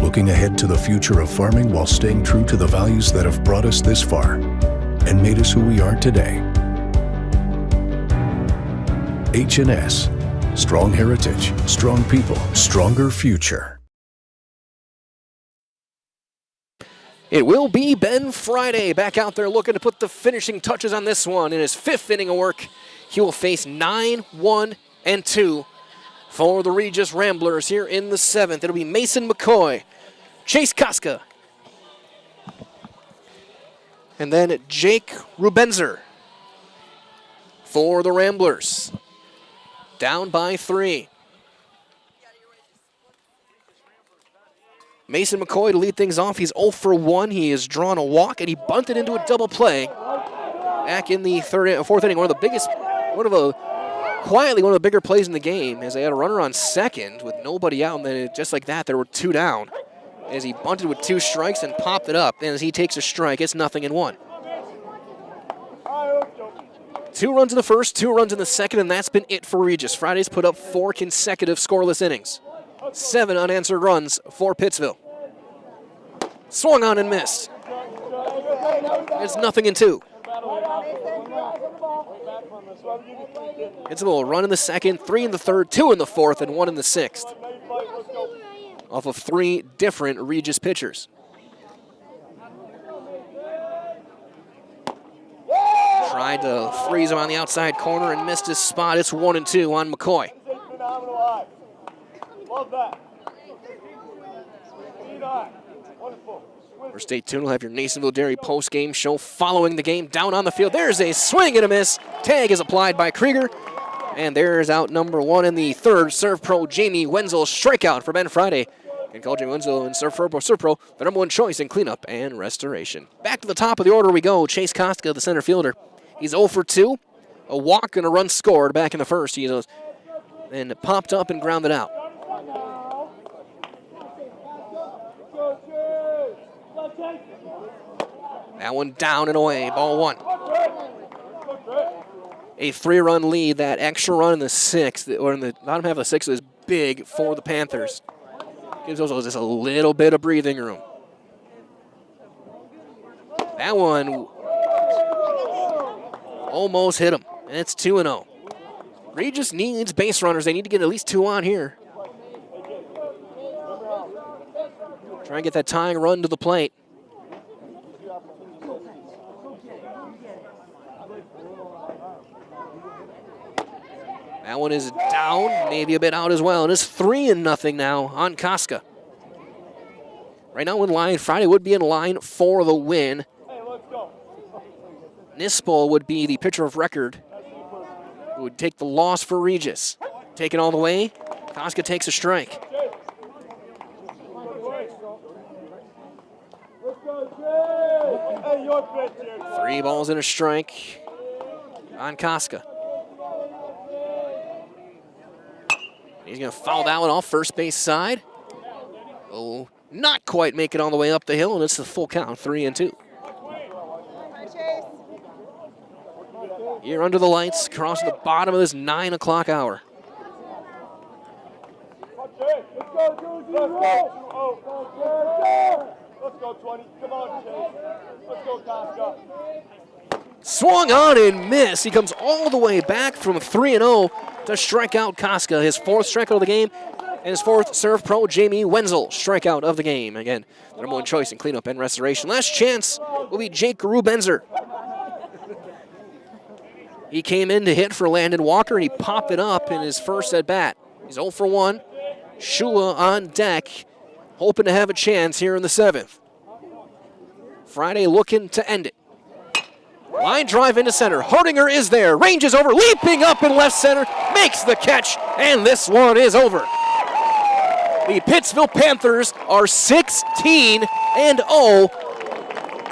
Speaker 9: looking ahead to the future of farming while staying true to the values that have brought us this far and made us who we are today. H&S, strong heritage, strong people, stronger future."
Speaker 1: It will be Ben Friday back out there looking to put the finishing touches on this one. In his 5th inning of work, he will face 9-1-2 for the Regis Ramblers here in the 7th. It'll be Mason McCoy, Chase Koska, and then Jake Rubenzer for the Ramblers. Down by 3. Mason McCoy to lead things off. He's 0 for 1. He has drawn a walk, and he bunted into a double play back in the 4th inning. One of the bigger plays in the game, as they had a runner on second with nobody out, and then just like that, there were 2 down. As he bunted with 2 strikes and popped it up, and as he takes a strike, it's 0-1. 2 runs in the first, 2 runs in the second, and that's been it for Regis. Friday's put up 4 consecutive scoreless innings. 7 unanswered runs for Pittsville. Swung on and missed. It's 0-2. It's a little run in the second, 3 in the third, 2 in the fourth, and 1 in the 6th. Off of 3 different Regis pitchers. Tried to freeze him on the outside corner and missed his spot. It's 1-2 on McCoy. For Stay Tuned, we'll have your Nasonville Dairy post-game show following the game down on the field. There's a swing and a miss. Tag is applied by Krieger. And there's out number 1 in the 3rd. Serve Pro Jamie Wenzel strikeout for Ben Friday. And call Jamie Wenzel and Serve Pro, the number 1 choice in cleanup and restoration. Back to the top of the order we go. Chase Koska, the center fielder. He's 0 for 2. A walk and a run scored back in the first. He then popped up and grounded out. That one down and away, ball 1. a 3-run lead. That extra run in the 6th, or in the bottom half of the 6th, is big for the Panthers. Gives those just a little bit of breathing room. That one almost hit him, and it's 2-0. Regis needs base runners. They need to get at least 2 on here. Try and get that tying run to the plate. That one is down, maybe a bit out as well. It is 3-0 now on Casca. Right now in line, Friday would be in line for the win. Nispel would be the pitcher of record. It would take the loss for Regis. Taken all the way, Casca takes a strike. 3 balls and a strike on Casca. He's going to foul that one off first base side. Oh, not quite make it all the way up the hill, and it's the full count, 3-2. Here under the lights, crossing the bottom of this 9 o'clock hour. Swung on and missed. He comes all the way back from 3-0 to strike out Casca, his 4th strikeout of the game, and his 4th serve pro, Jamie Wenzel, strikeout of the game. Again, the number 1 choice in cleanup and restoration. Last chance will be Jake Rubenzer. He came in to hit for Landon Walker, and he popped it up in his first at-bat. He's 0 for 1. Shula on deck, hoping to have a chance here in the 7th. Friday looking to end it. Line drive into center. Hardinger is there. Ranges over, leaping up in left center. Makes the catch, and this one is over. The Pittsville Panthers are 16-0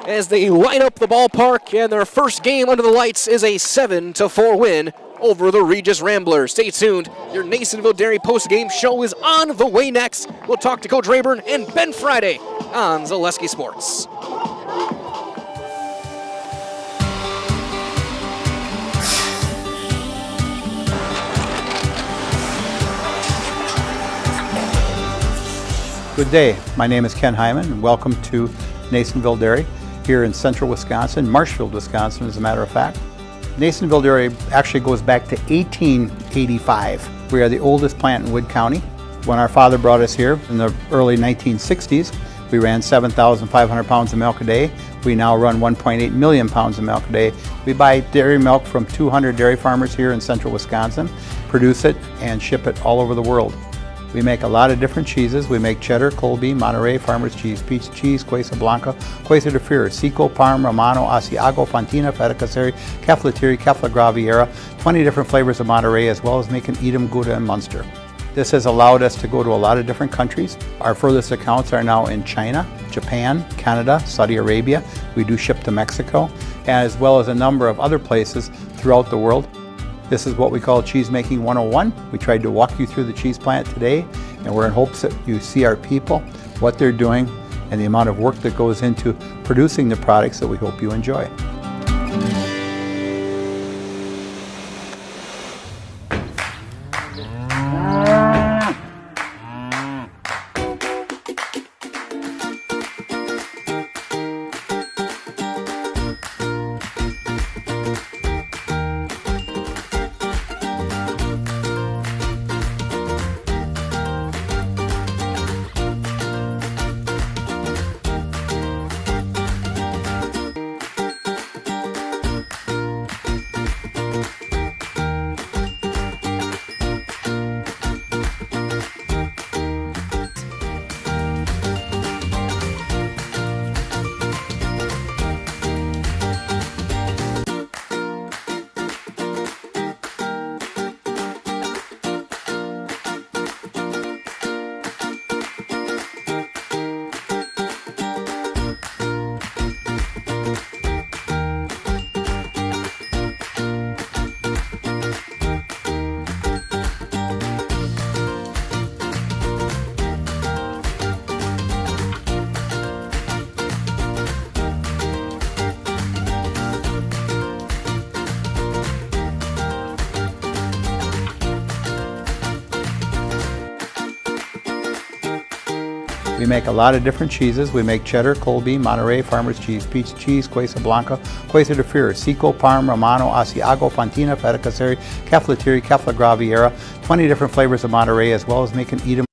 Speaker 1: as they light up the ballpark, and their first game under the lights is a 7-4 win over the Regis Ramblers. Stay tuned. Your Nasonville Dairy post-game show is on the way next. We'll talk to Coach Rayburn and Ben Friday on Zaleski Sports.
Speaker 20: Good day. My name is Ken Hyman, and welcome to Nasonville Dairy here in central Wisconsin, Marshfield, Wisconsin, as a matter of fact. Nasonville Dairy actually goes back to 1885. We are the oldest plant in Wood County. When our father brought us here in the early 1960s, we ran 7,500 pounds of milk a day. We now run 1.8 million pounds of milk a day. We buy dairy milk from 200 dairy farmers here in central Wisconsin, produce it, and ship it all over the world. We make a lot of different cheeses. We make cheddar, Colby, Monterey, Farmer's Cheese, Peach Cheese, Quesa Blanca, Quesa de Fure, Seco, Parm, Romano, Asiago, Fontina, Feta Caseri, Caflatiri, Cafla Graviera, 20 different flavors of Monterey, as well as making Edam, Gouda, and Munster. This has allowed us to go to a lot of different countries. Our furthest accounts are now in China, Japan, Canada, Saudi Arabia. We do ship to Mexico, as well as a number of other places throughout the world. This is what we call Cheese Making 101. We tried to walk you through the cheese plant today, and we're in hopes that you see our people, what they're doing, and the amount of work that goes into producing the products that we hope you enjoy. We make a lot of different cheeses. We make cheddar, cold bean, Monterey, farmer's cheese, pizza cheese, Quesa Blanca, Quesa de Fir, Seco, Parm, Romano, Asiago, Fontina, Feta Caseri, Caflatiri, Cafla Graviera, 20 different flavors of Monterey, as well as making eat 'em.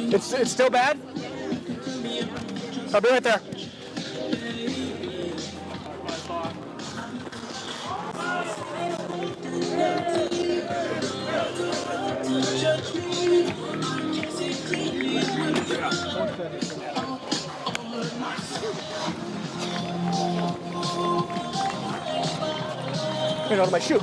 Speaker 1: It's still bad? I'll be right there. Get out of my shoe.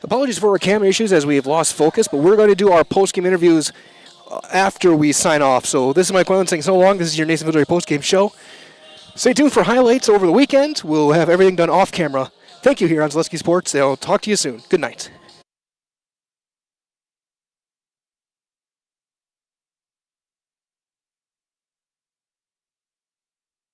Speaker 1: Apologies for our camera issues as we have lost focus, but we're going to do our post-game interviews after we sign off. So this is Mike Whalen saying so long. This is your Nasonville Dairy post-game show. Stay tuned for highlights over the weekend. We'll have everything done off camera. Thank you here on Zaleski Sports. I'll talk to you soon. Good night.